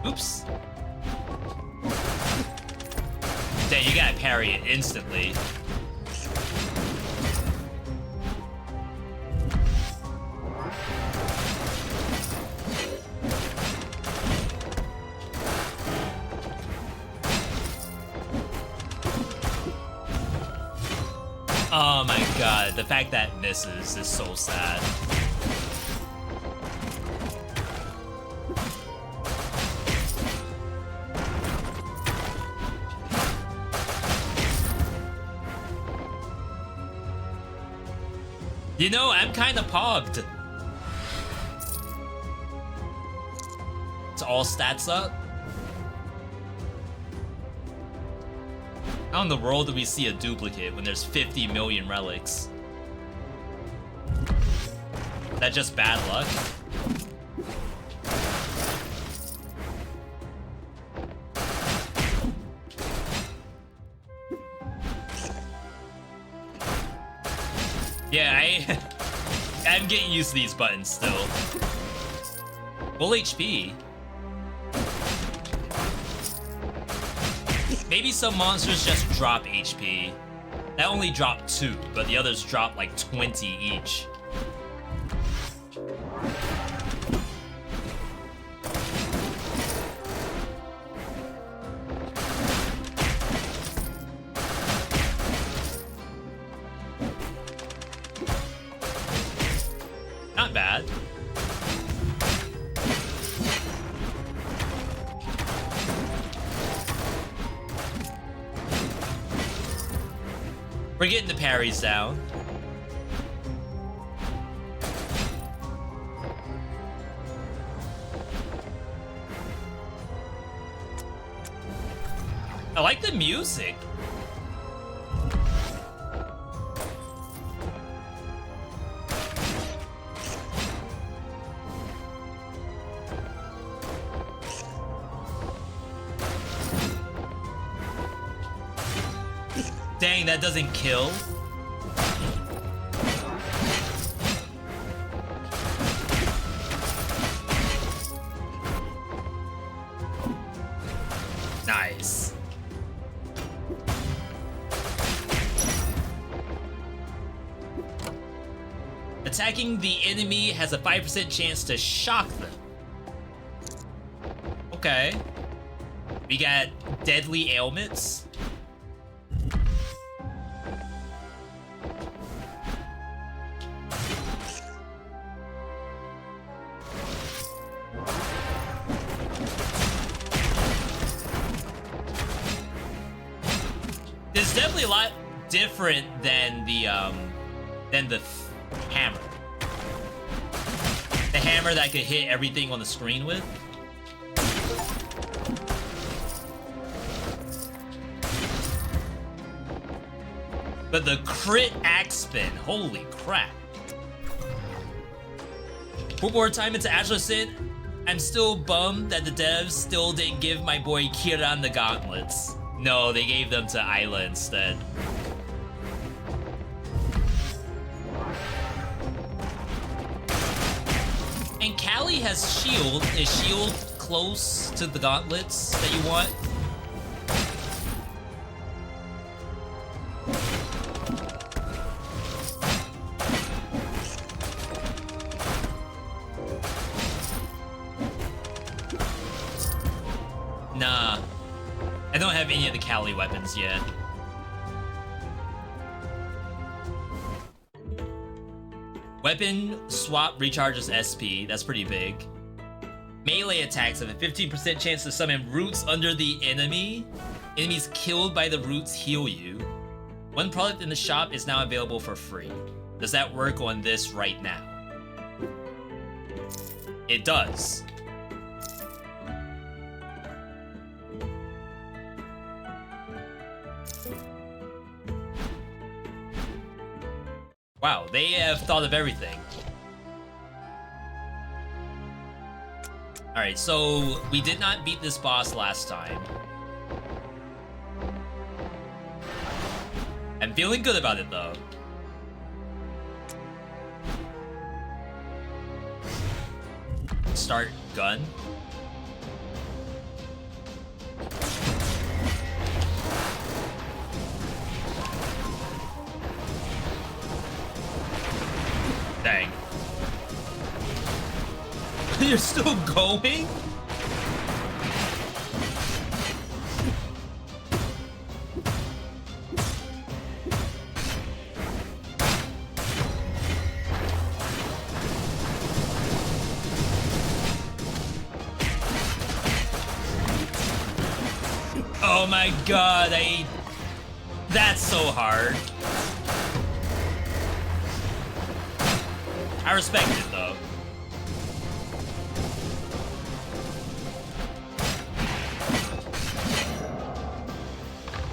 Oops. Dang, you gotta parry it instantly. Oh my god, the fact that misses is so sad. You know, I'm kinda pogged. It's all stats up. How in the world do we see a duplicate when there's 50 million relics? Is that just bad luck? Yeah, I'm getting used to these buttons still. Full HP. Maybe some monsters just drop HP. That only dropped 2, but the others drop like 20 each. Not bad. We're getting the parries down. I like the music. Dang, that doesn't kill. Nice. Attacking the enemy has a 5% chance to shock them. Okay. We got deadly ailments. It's definitely a lot different than the hammer. The hammer that could hit everything on the screen with. But the crit axe spin, holy crap. One more time into Ashlerson. I'm still bummed that the devs still didn't give my boy Kiran the gauntlets. No, they gave them to Isla instead. And Callie has shield. Is shield close to the gauntlets that you want? Nah. I don't have any of the Callie weapons yet. Weapon swap recharges SP. That's pretty big. Melee attacks have a 15% chance to summon roots under the enemy. Enemies killed by the roots heal you. One product in the shop is now available for free. Does that work on this right now? It does. Wow, they have thought of everything. Alright, so we did not beat this boss last time. I'm feeling good about it though. Start gun. Dang. You're still going? Oh my god, that's so hard. I respect it though.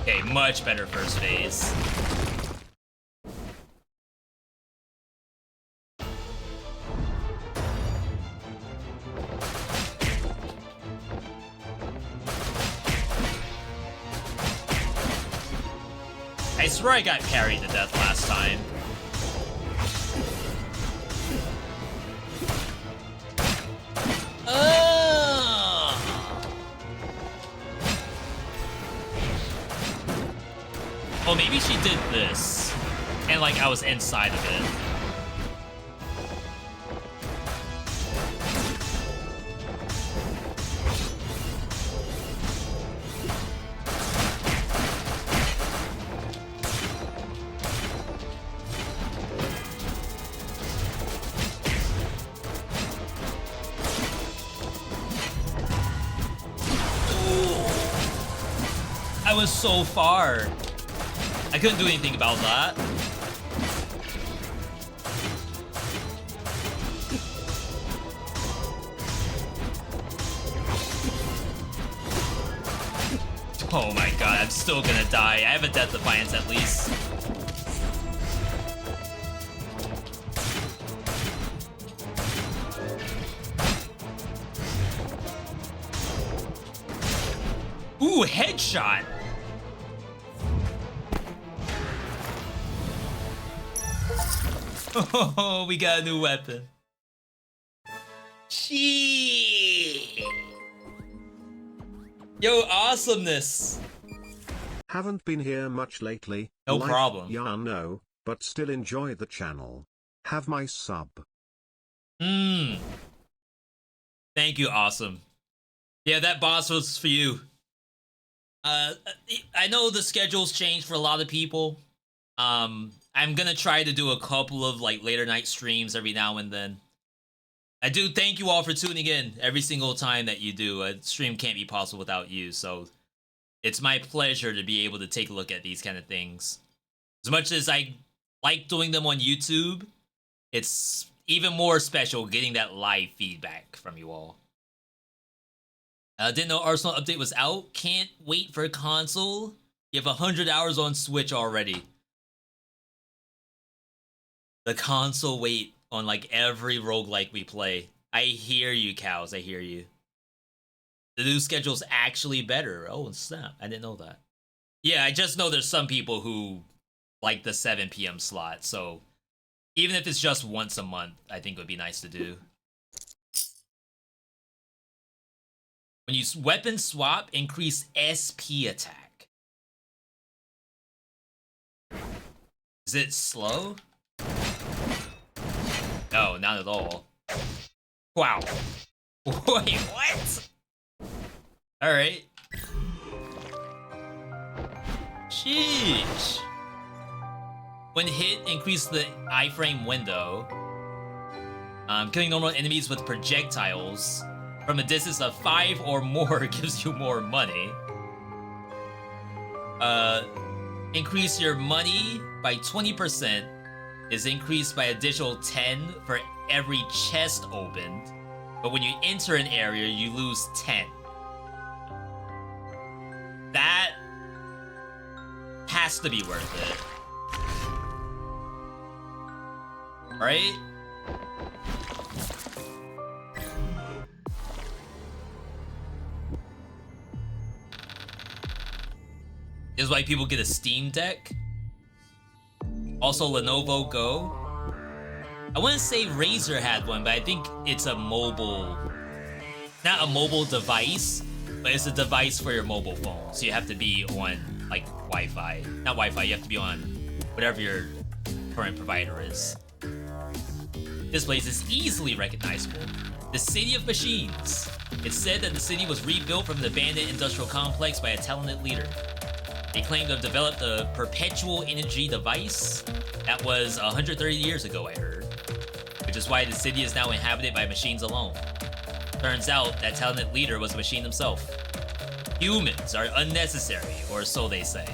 Okay, much better first phase. I swear I got carried to death last time. Oh, maybe she did this, and like I was inside of it. I was so far. I couldn't do anything about that. Oh my god, I'm still gonna die. I have a Death Defiance at least. Ooh, headshot! Oh, we got a new weapon. Shit! Yo, awesomeness! Haven't been here much lately. No problem. Yeah, no, but still enjoy the channel. Have my sub. Thank you, awesome. Yeah, that boss was for you. I know the schedule's changed for a lot of people. I'm gonna try to do a couple of like later night streams every now and then. I do thank you all for tuning in every single time that you do. A stream can't be possible without you, so it's my pleasure to be able to take a look at these kind of things. As much as I like doing them on YouTube, it's even more special getting that live feedback from you all. Didn't know Arsenal update was out. Can't wait for a console. You have 100 hours on Switch already. The console wait on like every roguelike we play. I hear you, cows. I hear you. The new schedule's actually better. Oh, snap. I didn't know that. Yeah, I just know there's some people who like the 7 p.m. slot. So even if it's just once a month, I think it would be nice to do. When you weapon swap, increase SP attack. Is it slow? No, not at all. Wow. Wait, what? Alright. Sheesh. When hit, increase the iframe window. Killing normal enemies with projectiles from a distance of 5 or more gives you more money. Increase your money by 20%. is increased by additional 10 for every chest opened, but when you enter an area, you lose 10. That has to be worth it. Right? This is why people get a Steam Deck. Also, Lenovo Go. I wouldn't say Razer had one, but I think it's a mobile... Not a mobile device, but it's a device for your mobile phone. So you have to be on, like, Wi-Fi. Not Wi-Fi, you have to be on whatever your current provider is. This place is easily recognizable. The City of Machines. It's said that the city was rebuilt from an abandoned industrial complex by a talented leader. They claim to have developed a perpetual energy device that was 130 years ago, I heard. Which is why the city is now inhabited by machines alone. Turns out that talented leader was a machine himself. Humans are unnecessary, or so they say.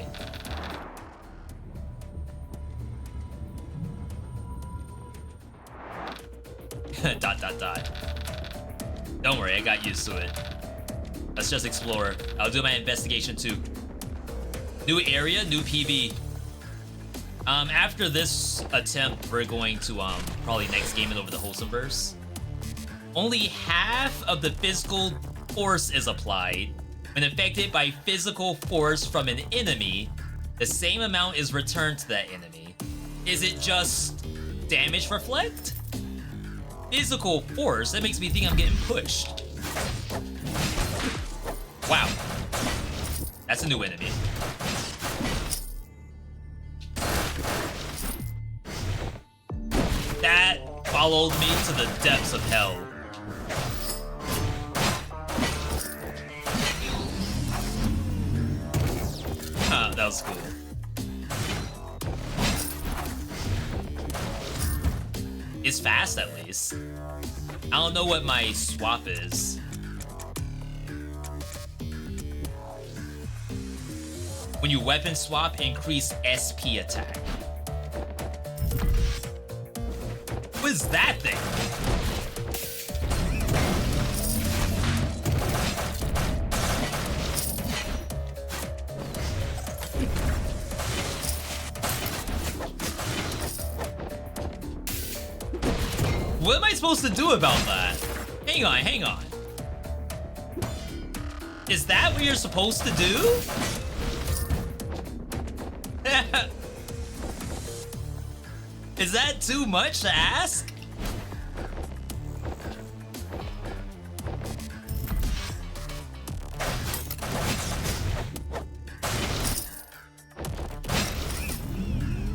dot dot dot. Don't worry, I got used to it. Let's just explore. I'll do my investigation too. New area, new PB. After this attempt, we're going to probably next game it over the Wholesomeverse. Only half of the physical force is applied. When affected by physical force from an enemy, the same amount is returned to that enemy. Is it just damage reflect? Physical force? That makes me think I'm getting pushed. Wow. That's a new enemy. That followed me to the depths of hell. Huh, that was cool. It's fast at least. I don't know what my swap is. When you weapon swap, increase SP attack. What is that thing? What am I supposed to do about that? Hang on, hang on. Is that what you're supposed to do? Is that too much to ask?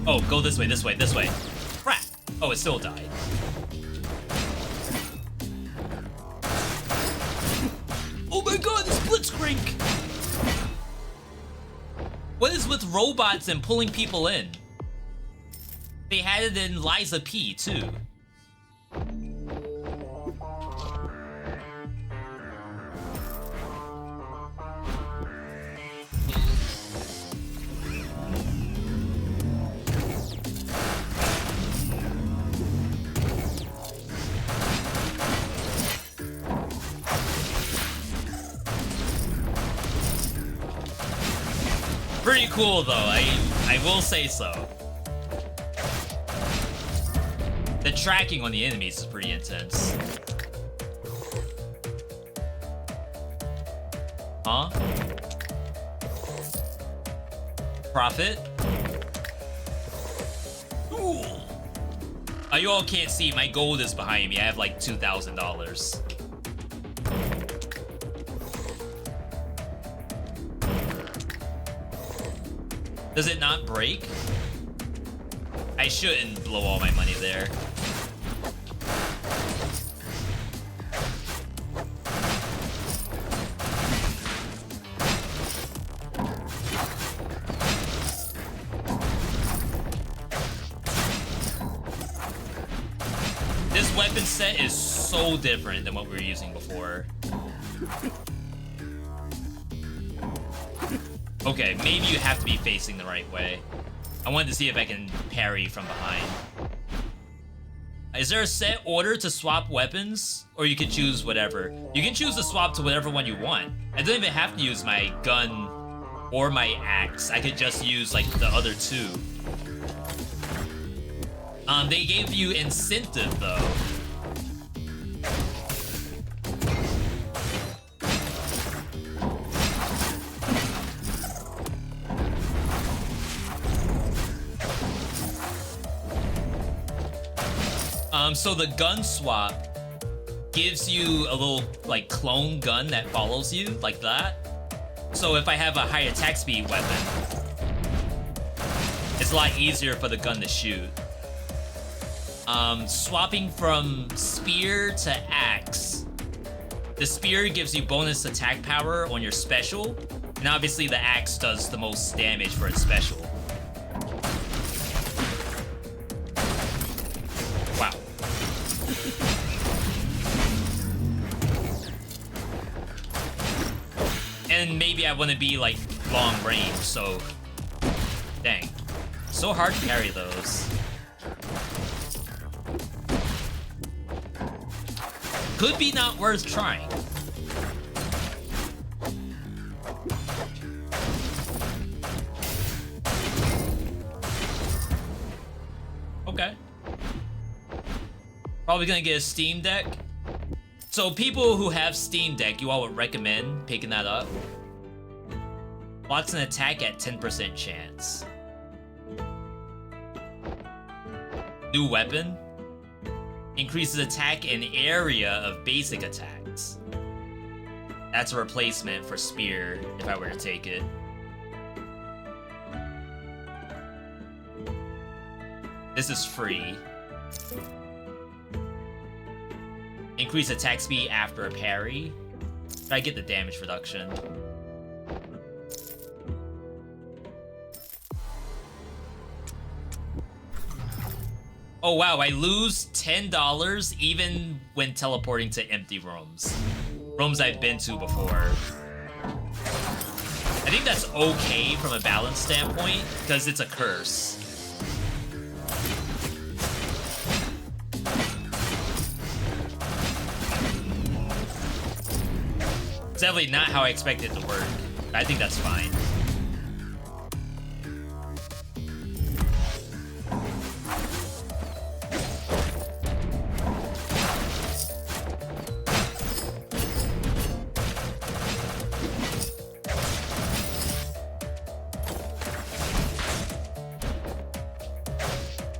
Oh, go this way, this way, this way. Crap! Oh, it still died. Oh my god, it's Blitzcrank! What is with robots and pulling people in? They had it in Liza P, too. Pretty cool, though. I will say so. The tracking on the enemies is pretty intense. Huh? Profit? Ooh. You all can't see, my gold is behind me. I have like $2,000. Does it not break? I shouldn't blow all my money there. This weapon set is so different than what we were using before. Okay, maybe you have to be facing the right way. I wanted to see if I can parry from behind. Is there a set order to swap weapons? Or you can choose whatever. You can choose to swap to whatever one you want. I don't even have to use my gun or my axe. I could just use like the other two. They gave you incentive though. So the gun swap gives you a little like clone gun that follows you like that. So if I have a high attack speed weapon, it's a lot easier for the gun to shoot. Swapping from spear to axe. The spear gives you bonus attack power on your special, and obviously the axe does the most damage for its special. Wow. And maybe I want to be like long range, so dang. So hard to carry those. Could be not worth trying. Okay. Probably gonna get a Steam Deck. So people who have Steam Deck, you all would recommend picking that up. Blocks an attack at 10% chance. New weapon. Increases attack in area of basic attacks. That's a replacement for spear if I were to take it. This is free. Increase attack speed after a parry. Try to get the damage reduction. Oh wow, I lose $10 even when teleporting to empty rooms. Rooms I've been to before. I think that's okay from a balance standpoint, because it's a curse. It's definitely not how I expect it to work. I think that's fine.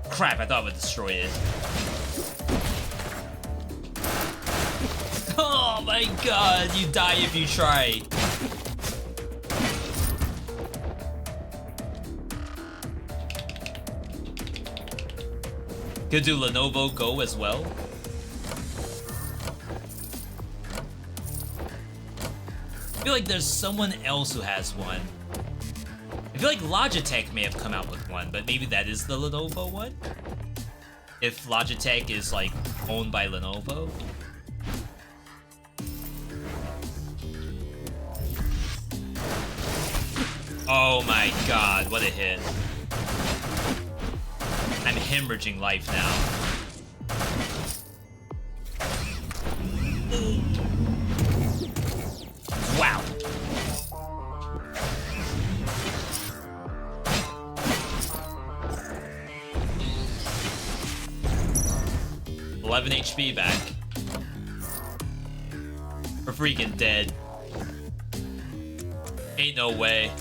Crap, I thought it would destroy it. Oh my god, you die if you try. Could do Lenovo Go as well. I feel like there's someone else who has one. I feel like Logitech may have come out with one, but maybe that is the Lenovo one? If Logitech is like owned by Lenovo. Oh my god, what a hit. I'm hemorrhaging life now. Wow. $11 HP back. We're freaking dead. Ain't no way.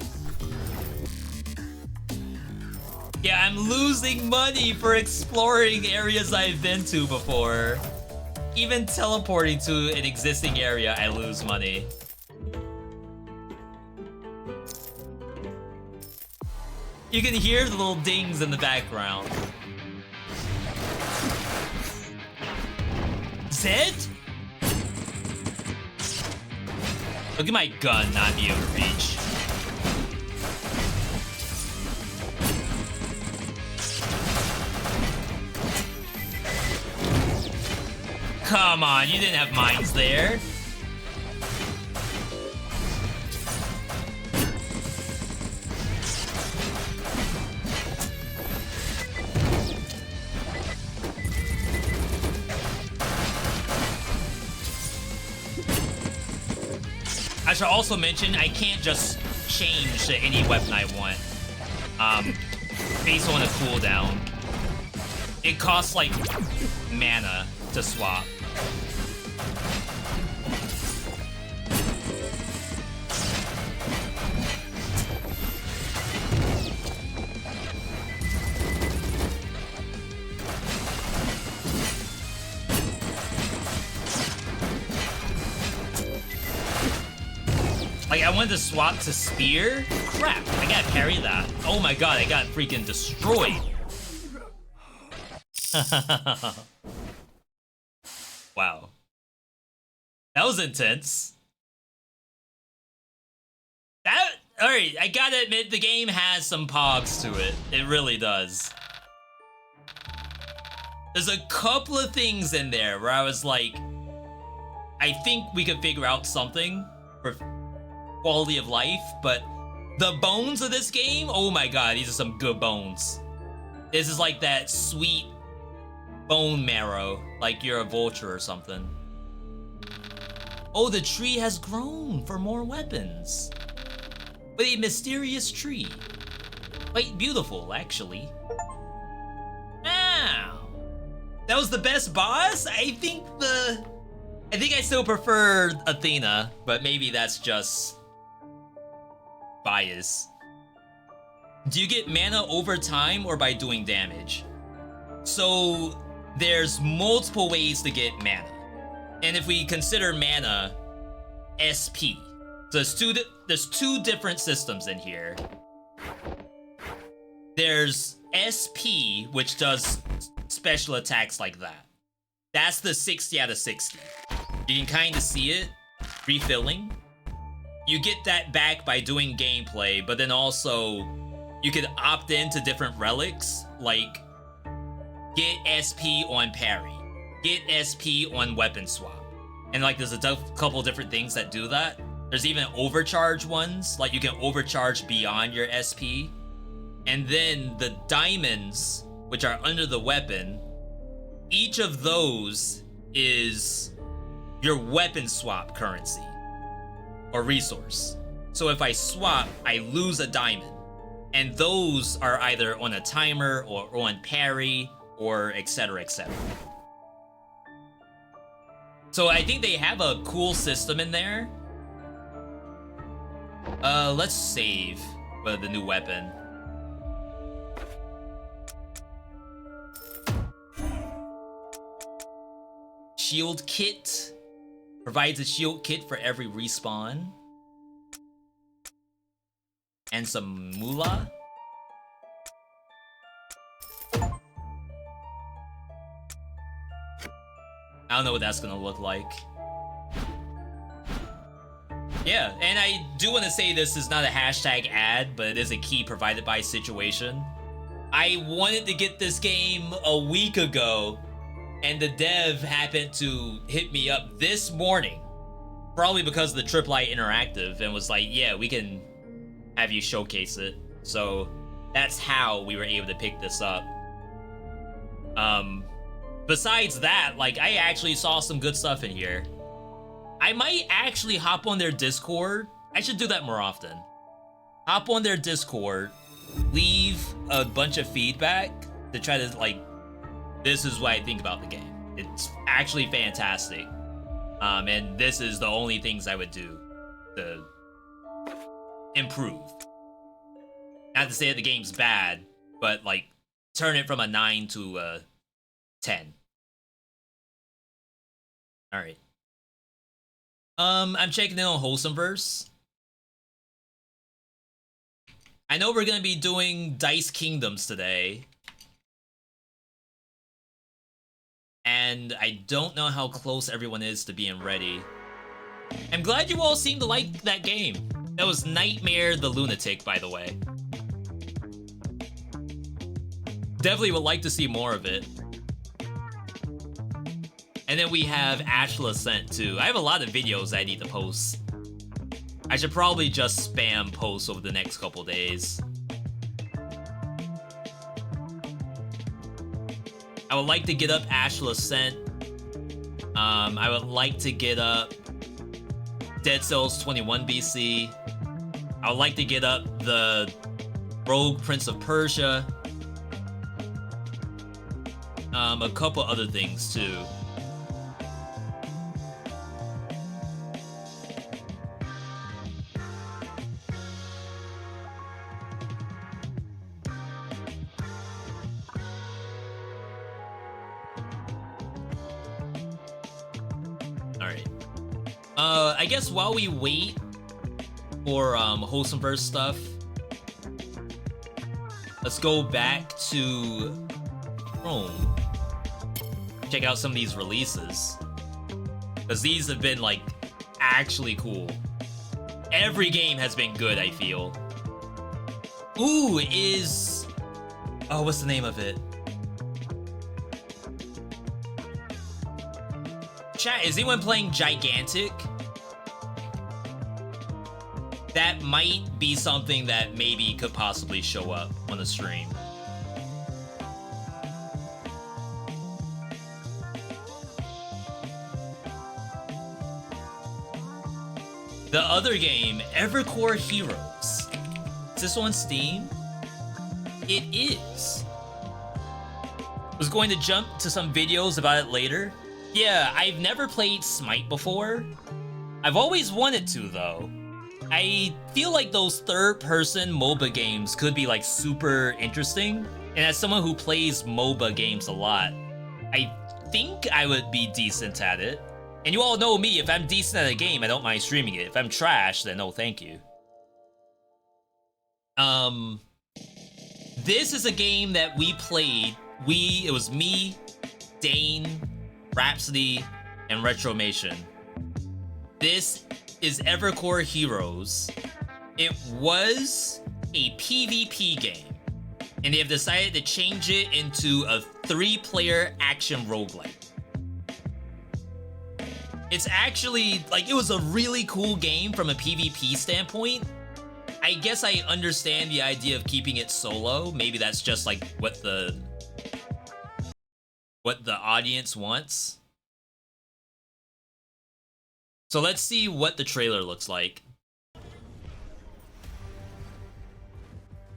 Yeah, I'm losing money for exploring areas I've been to before. Even teleporting to an existing area, I lose money. You can hear the little dings in the background. Zed? Look at my gun not be able to reach. Come on, you didn't have mines there. I should also mention I can't just change to any weapon I want. Based on a cooldown. It costs like mana to swap. Like, I wanted to swap to spear? Crap, I gotta parry that. Oh my god, I got freaking destroyed. Wow. That was intense. Alright, I gotta admit, the game has some pogs to it. It really does. There's a couple of things in there where I was like, I think we could figure out something for quality of life, but the bones of this game, oh my god, these are some good bones. This is like that sweet bone marrow, like you're a vulture or something. Oh, the tree has grown for more weapons. With a mysterious tree. Quite beautiful, actually. Wow. That was the best boss? I think I still prefer Athena, but maybe that's just bias. Do you get mana over time or by doing damage? So there's multiple ways to get mana. And if we consider mana SP, so there's two different systems in here. There's SP, which does special attacks like that. That's the 60 out of 60. You can kind of see it refilling. You get that back by doing gameplay, but then also you could opt into different relics, like get SP on parry, get SP on weapon swap. And like there's a couple different things that do that. There's even overcharge ones, like you can overcharge beyond your SP. And then the diamonds, which are under the weapon, each of those is your weapon swap currency or resource. So if I swap, I lose a diamond. And those are either on a timer or on parry or etc, etc. So I think they have a cool system in there. Let's save the new weapon. Shield kit. Provides a shield kit for every respawn. And some moolah. I don't know what that's gonna look like. Yeah, and I do want to say this is not a hashtag ad, but it is a key provided by situation. I wanted to get this game a week ago, and the dev happened to hit me up this morning, probably because of the III Interactive, and was like, yeah, we can have you showcase it. So that's how we were able to pick this up. Besides that, like, I actually saw some good stuff in here. I might actually hop on their Discord. I should do that more often. Hop on their Discord, leave a bunch of feedback to try to, like, this is what I think about the game. It's actually fantastic. And this is the only things I would do to improve. Not to say that the game's bad, but, like, turn it from a 9 to a 10. Alright. I'm checking in on Wholesomeverse. I know we're gonna be doing Dice Kingdoms today. And I don't know how close everyone is to being ready. I'm glad you all seem to like that game. That was Nightmare the Lunatic, by the way. Definitely would like to see more of it. And then we have Ashla Ascent too. I have a lot of videos I need to post. I should probably just spam posts over the next couple days. I would like to get up Ashla Ascent. I would like to get up Dead Cells 21 BC. I would like to get up the Rogue Prince of Persia. A couple other things too. Alright. I guess while we wait for Wholesomeverse stuff, let's go back to Chrome. Check out some of these releases, because these have been like actually cool. Every game has been good, I feel. Ooh, oh, what's the name of it? Chat, is anyone playing Gigantic? That might be something that maybe could possibly show up on the stream. The other game, Evercore Heroes. Is this on Steam? It is. Was going to jump to some videos about it later. Yeah, I've never played Smite before. I've always wanted to, though. I feel like those third-person MOBA games could be like super interesting. And as someone who plays MOBA games a lot, I think I would be decent at it. And you all know me, if I'm decent at a game, I don't mind streaming it. If I'm trash, then no thank you. This is a game that we played. It was me, Dane, Rhapsody, and Retromation. This is Evercore Heroes. It was a PvP game, and they have decided to change it into a 3-player action roguelike. It's actually, like, it was a really cool game from a PvP standpoint. I guess I understand the idea of keeping it solo. Maybe that's just like what the audience wants. So let's see what the trailer looks like.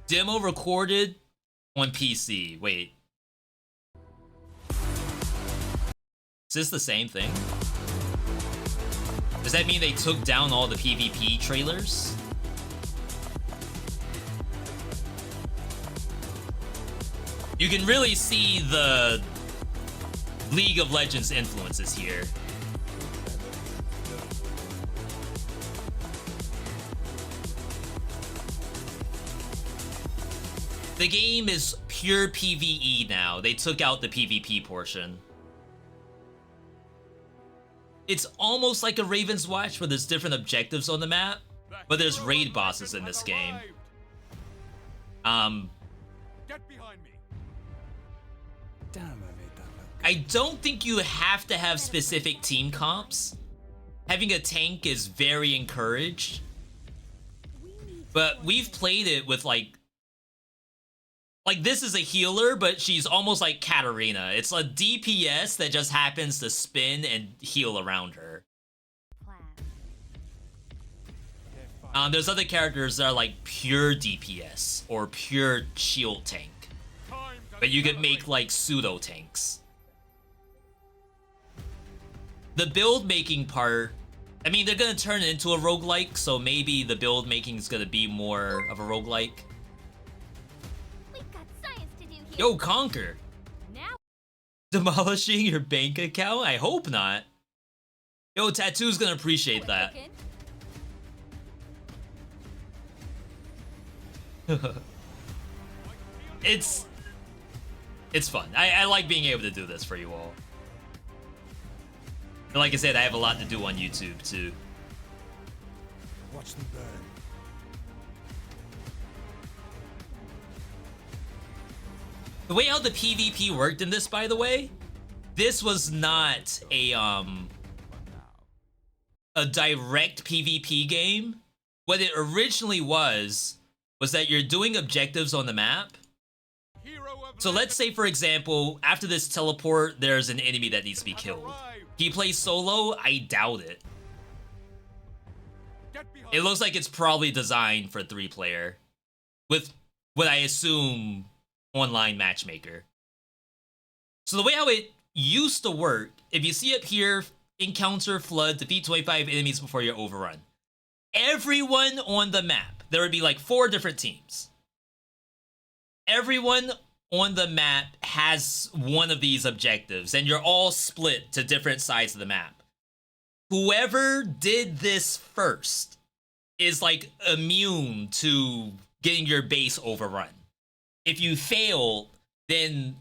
Demo recorded on PC. Wait. Is this the same thing? Does that mean they took down all the PvP trailers? You can really see the League of Legends influences here. The game is pure PvE now. They took out the PvP portion. It's almost like a Raven's Watch where there's different objectives on the map, but there's raid bosses in this game. Get behind me. Damn, I made that look. I don't think you have to have specific team comps. Having a tank is very encouraged. But we've played it with like this is a healer, but she's almost like Katarina. It's a DPS that just happens to spin and heal around her. There's other characters that are like pure DPS or pure shield tank. But you could make like pseudo tanks. The build making part, I mean, they're gonna turn it into a roguelike, so maybe the build making is gonna be more of a roguelike. Yo, Conquer! Now Demolishing your bank account? I hope not. Yo, Tattoo's gonna appreciate that. It's fun. I like being able to do this for you all. And like I said, I have a lot to do on YouTube too. Watch them burn. The way how the PvP worked in this, by the way, this was not a direct PvP game. What it originally was that you're doing objectives on the map. So let's say, for example, after this teleport, there's an enemy that needs to be killed. Can you play solo? I doubt it. Get behind It looks like it's probably designed for 3-player with what I assume online matchmaker. So the way how it used to work, if you see up here, encounter flood, defeat 25 enemies before you're overrun. Everyone on the map, there would be like 4 different teams. Everyone on the map has one of these objectives, and you're all split to different sides of the map. Whoever did this first is like immune to getting your base overrun. If you fail, then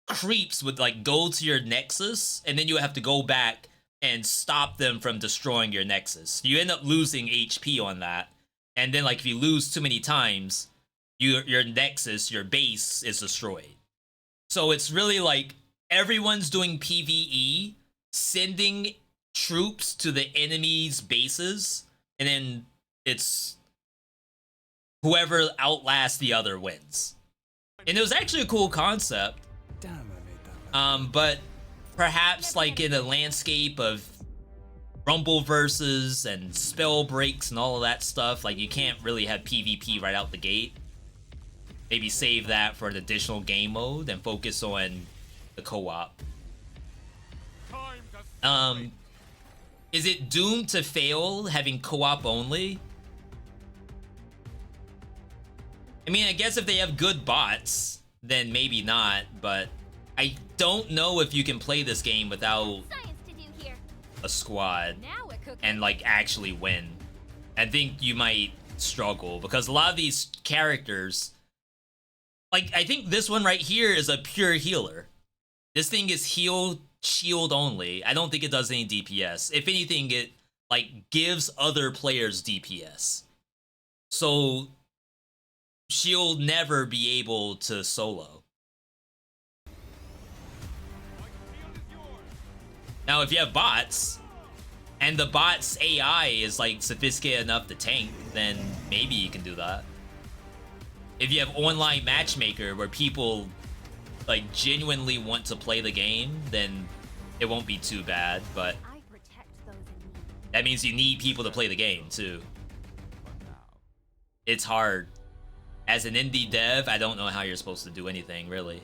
creeps would like go to your nexus, and then you have to go back and stop them from destroying your nexus. You end up losing HP on that, and then like if you lose too many times, your nexus, your base is destroyed. So it's really like everyone's doing PvE, sending troops to the enemy's bases, and then it's whoever outlasts the other wins. And it was actually a cool concept. Damn, I made that look. But perhaps like in a landscape of Rumble versus and spell breaks and all of that stuff, like you can't really have PvP right out the gate. Maybe save that for an additional game mode and focus on the co-op. time to celebrate. Is it doomed to fail having co-op only? I mean, I guess if they have good bots, then maybe not, but I don't know if you can play this game without Science to do here. a squad Now we're cooking. and like actually win. I think you might struggle because a lot of these characters, like I think this one right here is a pure healer. This thing is heal shield only. I don't think it does any DPS. If anything, it like gives other players DPS. So she'll never be able to solo. Now, if you have bots, and the bot's AI is like sophisticated enough to tank, then maybe you can do that. If you have online matchmaker where people like genuinely want to play the game, then it won't be too bad, but I protect those in need. that means you need people to play the game too. It's hard. As an indie dev, I don't know how you're supposed to do anything, really.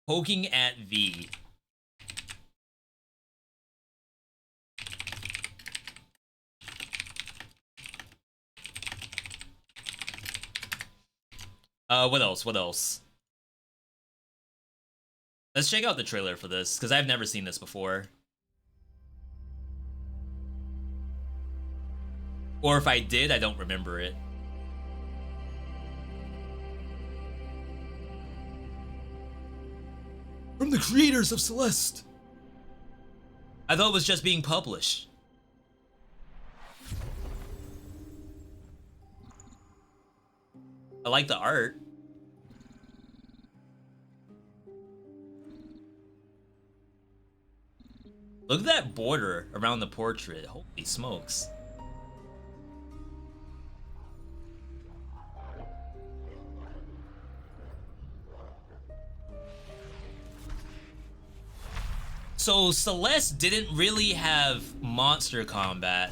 Poking at V. What else? What else? Let's check out the trailer for this, because I've never seen this before. Or if I did, I don't remember it. From the creators of Celeste. I thought it was just being published. I like the art. Look at that border around the portrait. Holy smokes. So Celeste didn't really have monster combat.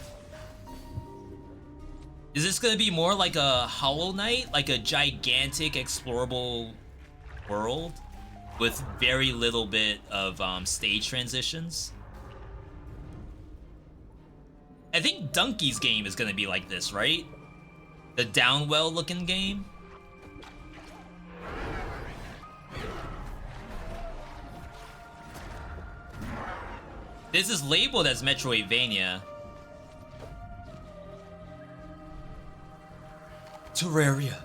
Is this gonna be more like a Hollow Knight? Like a gigantic explorable world with very little bit of stage transitions? I think Donkey's game is gonna be like this, right? The Downwell looking game? This is labeled as Metroidvania. Terraria.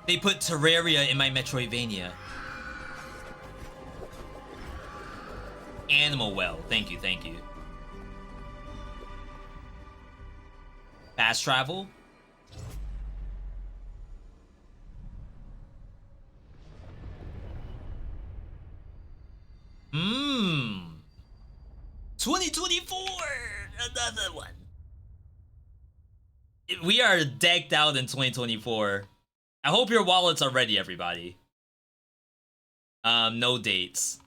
They put Terraria in my Metroidvania. Animal Well. Thank you, thank you. Fast travel. Mmm. 2024! Another one. We are decked out in 2024. I hope your wallets are ready, everybody. No dates.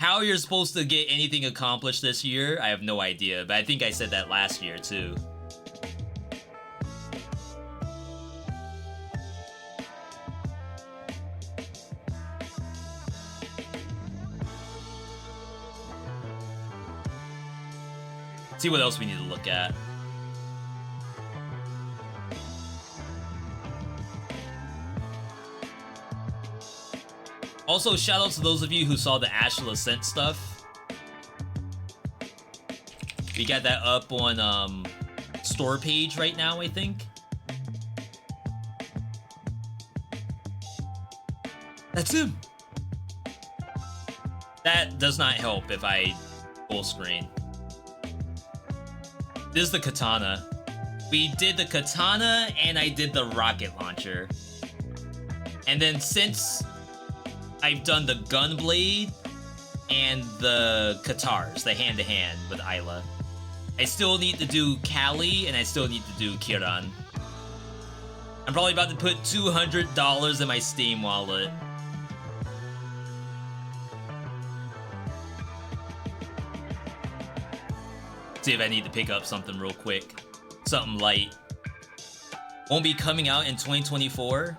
How you're supposed to get anything accomplished this year, I have no idea, but I think I said that last year too. See what else we need to look at. Also, shout out to those of you who saw the Astral Ascent stuff. We got that up on store page right now, I think. That's him. That does not help if I full screen. This is the katana. We did the katana and I did the rocket launcher. And then since I've done the gunblade and the katars, the hand-to-hand with Isla, I still need to do Kali and I still need to do Kiran. I'm probably about to put $200 in my Steam wallet. See if I need to pick up something real quick. Something light. Won't be coming out in 2024.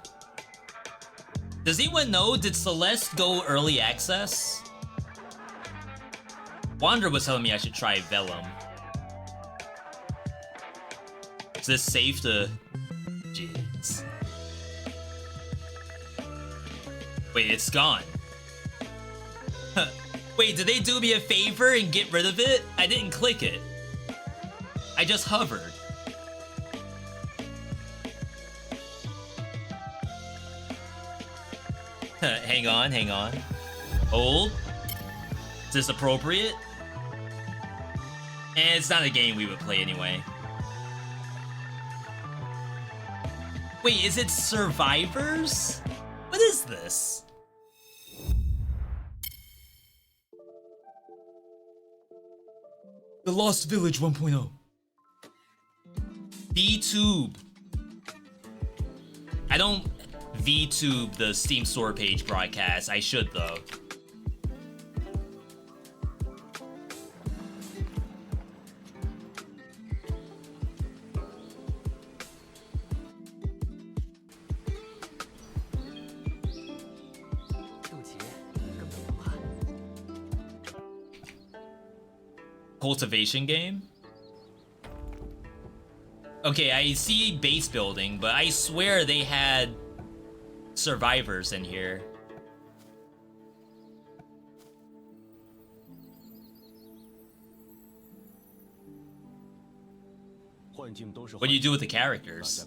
Does anyone know, did Celeste go early access? Wander was telling me I should try Vellum. Is this safe to... Jeez. Wait, it's gone. Wait, did they do me a favor and get rid of it? I didn't click it. I just hovered. Hang on, hang on. Hold. Is this appropriate? And it's not a game we would play anyway. Wait, is it Survivors? What is this? The Lost Village 1.0. VTube. I don't VTube the Steam store page broadcast. I should though. Cultivation game? Okay, I see base building, but I swear they had survivors in here. What do you do with the characters?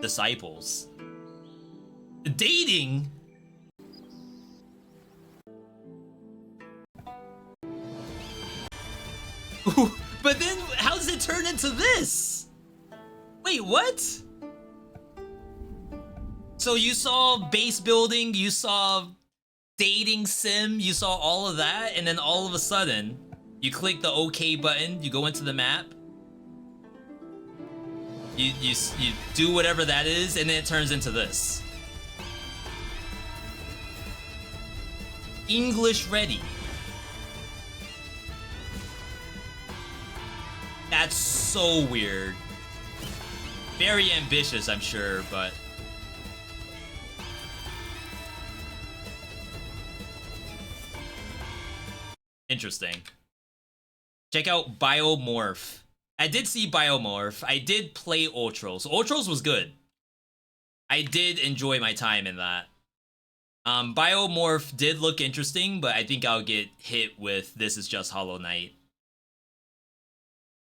Disciples. Dating? But then, how does it turn into this? Wait, what? So you saw base building, you saw dating sim, you saw all of that, and then all of a sudden, you click the OK button, you go into the map, you do whatever that is, and then it turns into this. English ready. That's so weird. Very ambitious, I'm sure, but... interesting. Check out Biomorph. I did see Biomorph. I did play Ultros. Ultros was good. I did enjoy my time in that. Biomorph did look interesting, but I think I'll get hit with This Is Just Hollow Knight.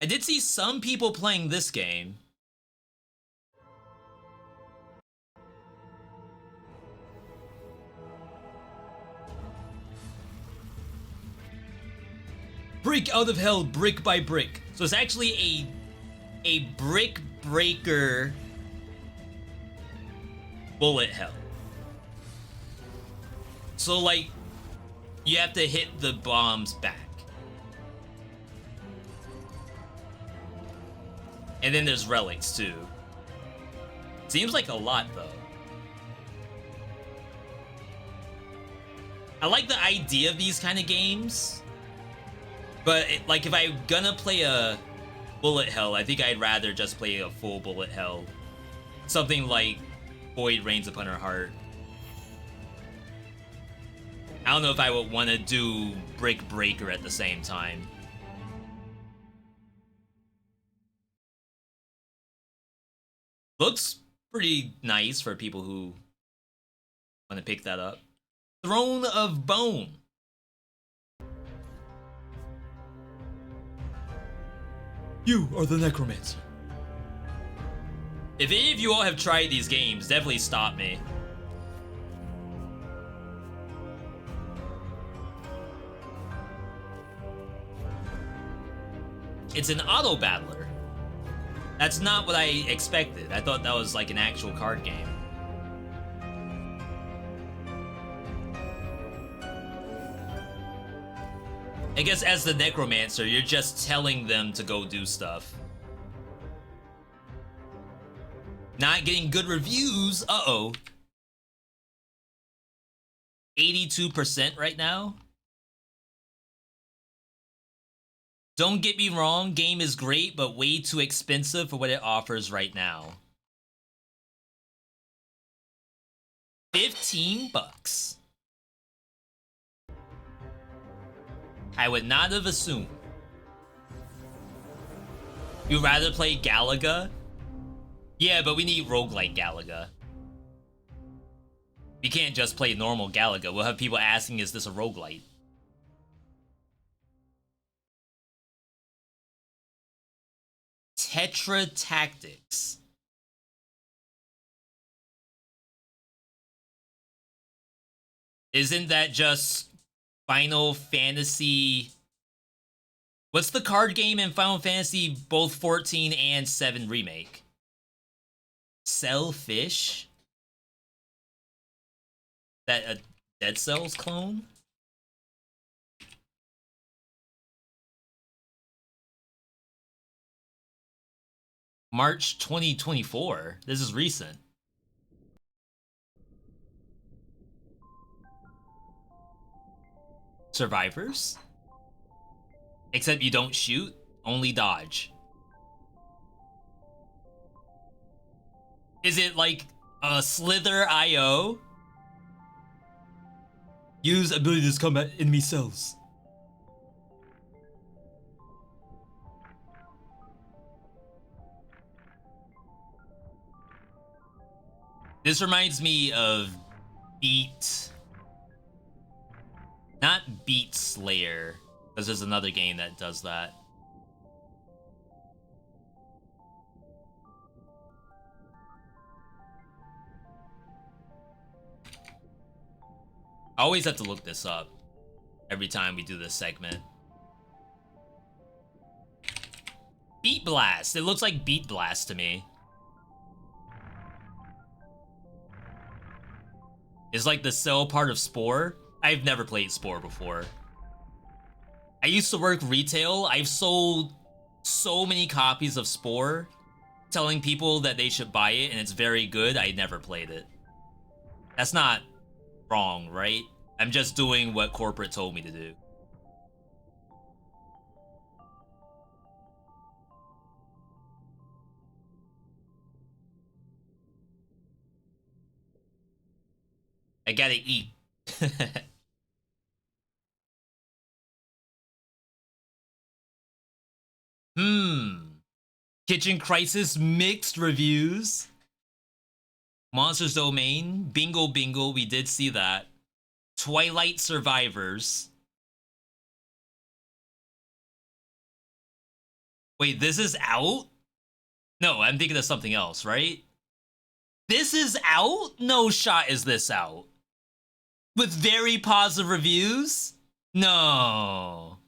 I did see some people playing this game. Break out of hell brick by brick. So it's actually a brick breaker bullet hell. So like you have to hit the bombs back. And then there's relics too. Seems like a lot though. I like the idea of these kind of games, but like if I'm gonna play a bullet hell, I think I'd rather just play a full bullet hell. Something like Void Reigns Upon Her Heart. I don't know if I would want to do Brick Breaker at the same time. Looks pretty nice for people who want to pick that up. Throne of Bone. You are the Necromancer. If any of you all have tried these games, definitely stop me. It's an auto battler. That's not what I expected. I thought that was like an actual card game. I guess as the Necromancer, you're just telling them to go do stuff. Not getting good reviews. Uh-oh. 82% right now. Don't get me wrong, game is great, but way too expensive for what it offers right now. 15 bucks. I would not have assumed. You'd rather play Galaga? Yeah, but we need roguelike Galaga. We can't just play normal Galaga. We'll have people asking, is this a roguelite? Tetra Tactics. Isn't that just Final Fantasy? What's the card game in Final Fantasy both 14 and 7 remake? Selfish? That a Dead Cells clone? March 2024. This is recent. Survivors? Except you don't shoot, only dodge. Is it like a Slither IO? Use abilities to combat enemy cells. This reminds me of Beat. Not Beat Slayer, because there's another game that does that. I always have to look this up every time we do this segment. Beat Blast. It looks like Beat Blast to me. It's like the cell part of Spore. I've never played Spore before. I used to work retail. I've sold so many copies of Spore, telling people that they should buy it, and it's very good. I never played it. That's not wrong, right? I'm just doing what corporate told me to do. I gotta eat. Kitchen Crisis mixed reviews. Monsters Domain, Bingo Bingo, we did see that. Twilight Survivors. Wait, this is out? No, I'm thinking of something else, right? This is out? No shot is this out. With very positive reviews? No.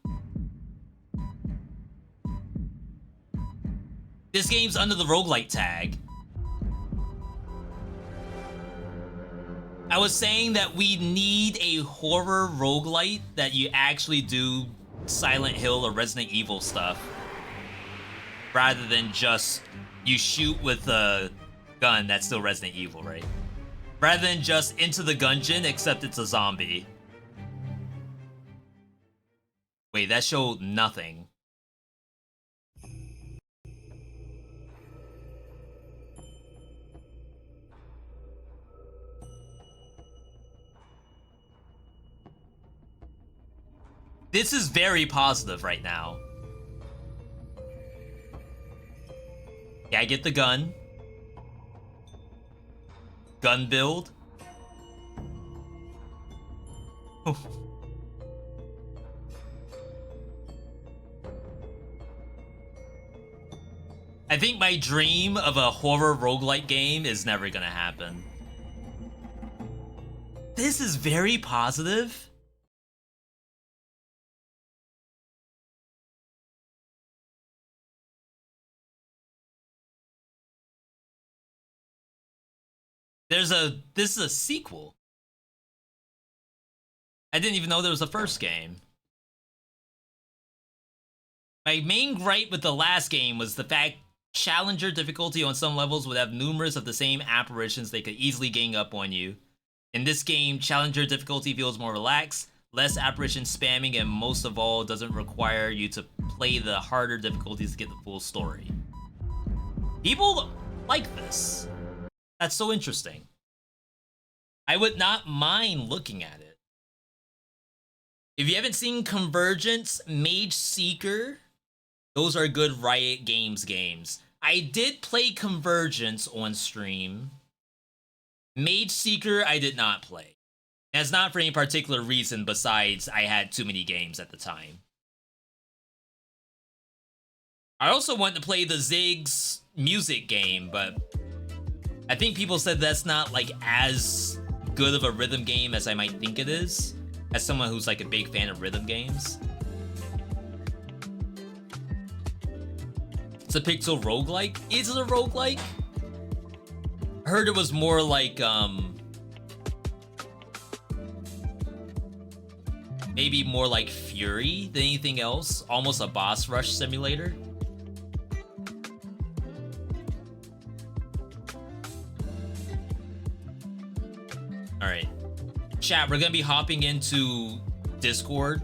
This game's under the roguelite tag. I was saying that we need a horror roguelite that you actually do Silent Hill or Resident Evil stuff. rather than just you shoot with a gun. That's still Resident Evil, right? Rather than just into the gungeon, except it's a zombie. Wait, that showed nothing. This is very positive right now. Yeah, I get the gun. Gun build. I think my dream of a horror roguelike game is never gonna happen. This is very positive. This is a sequel. I didn't even know there was a first game. My main gripe with the last game was the fact challenger difficulty on some levels would have numerous of the same apparitions they could easily gang up on you. In this game, challenger difficulty feels more relaxed, less apparition spamming, and most of all, doesn't require you to play the harder difficulties to get the full story. People like this. That's so interesting. I would not mind looking at it. If you haven't seen Convergence, Mage Seeker, those are good Riot Games games. I did play Convergence on stream. Mage Seeker, I did not play. And it's not for any particular reason besides I had too many games at the time. I also wanted to play the Ziggs music game, but I think people said that's not like as good of a rhythm game as I might think it is, as someone who's like a big fan of rhythm games. It's a pixel roguelike? Is it a roguelike? I heard it was more like, maybe more like Fury than anything else. Almost a boss rush simulator. Alright. Chat, we're gonna be hopping into Discord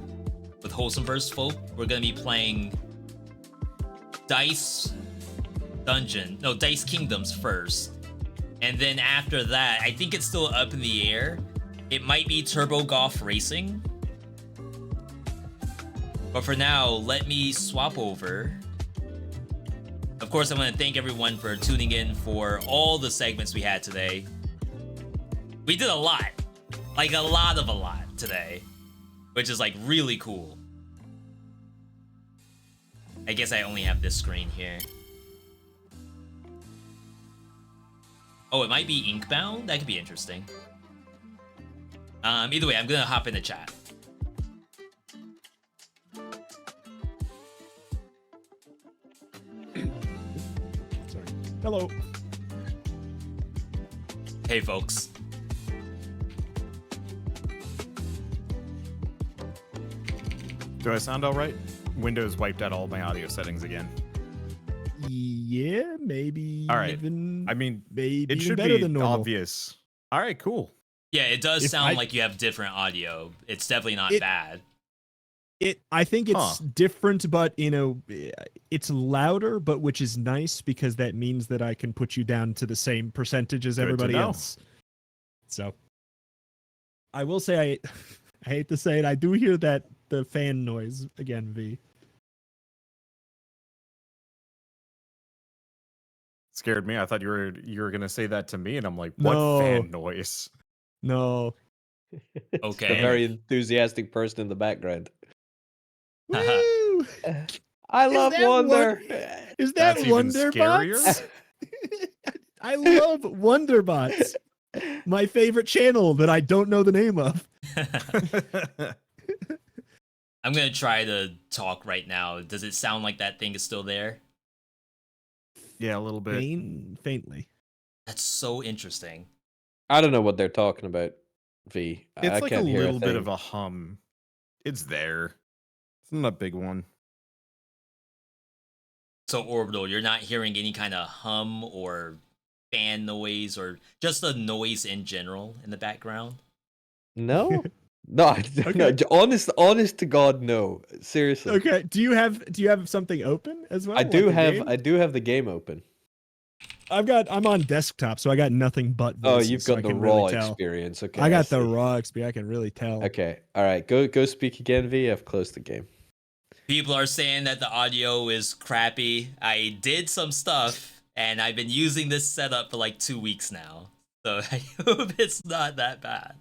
with Wholesomeverse folk. We're gonna be playing Dice Kingdoms first. And then after that, I think it's still up in the air. It might be Turbo Golf Racing. But for now, let me swap over. Of course, I want to thank everyone for tuning in for all the segments we had today. We did a lot. Like a lot today. Which is like really cool. I guess I only have this screen here. Oh, it might be Inkbound? That could be interesting. Either way, I'm gonna hop in the chat. Sorry. Hello. Hey, folks. Do I sound all right? Windows wiped out all my audio settings again. Yeah, maybe. All right. Even, I mean, maybe it even should better be than normal. obvious. All right, cool. Yeah, it does If sound I- like you have different audio. It's definitely not bad. I think it's Huh. different, but it's louder, but which is nice because that means that I can put you down to the same percentage as Good to everybody know. else. So, I will say I hate to say it, I do hear the fan noise again, V. Scared me. I thought you were gonna say that to me, and I'm like, what No. fan noise? No. Okay. A very enthusiastic person in the background. Woo! I love that Wonder. Is that That's even Wonderbots? I love Wonderbots. My favorite channel that I don't know the name of. I'm gonna try to talk right now. Does it sound like that thing is still there? Yeah, a little bit. Faintly. That's so interesting. I don't know what they're talking about, V. It's I like a can't hear little bit thing. of a hum. It's there. It's not a big one. So Orbital, you're not hearing any kind of hum or fan noise or just a noise in general in the background? No, no, no. Honest to God, no. Seriously. Okay. Do you have something open as well? I like do a have game? the game open. I'm on desktop, so I got nothing but Oh, voices, you've so got I the can raw really tell. experience. Okay, I got the see. raw experience. I can really tell. Okay, all right. Go speak again, V. I've closed the game. People are saying that the audio is crappy. I did some stuff, and I've been using this setup for like 2 weeks now. So I hope it's not that bad.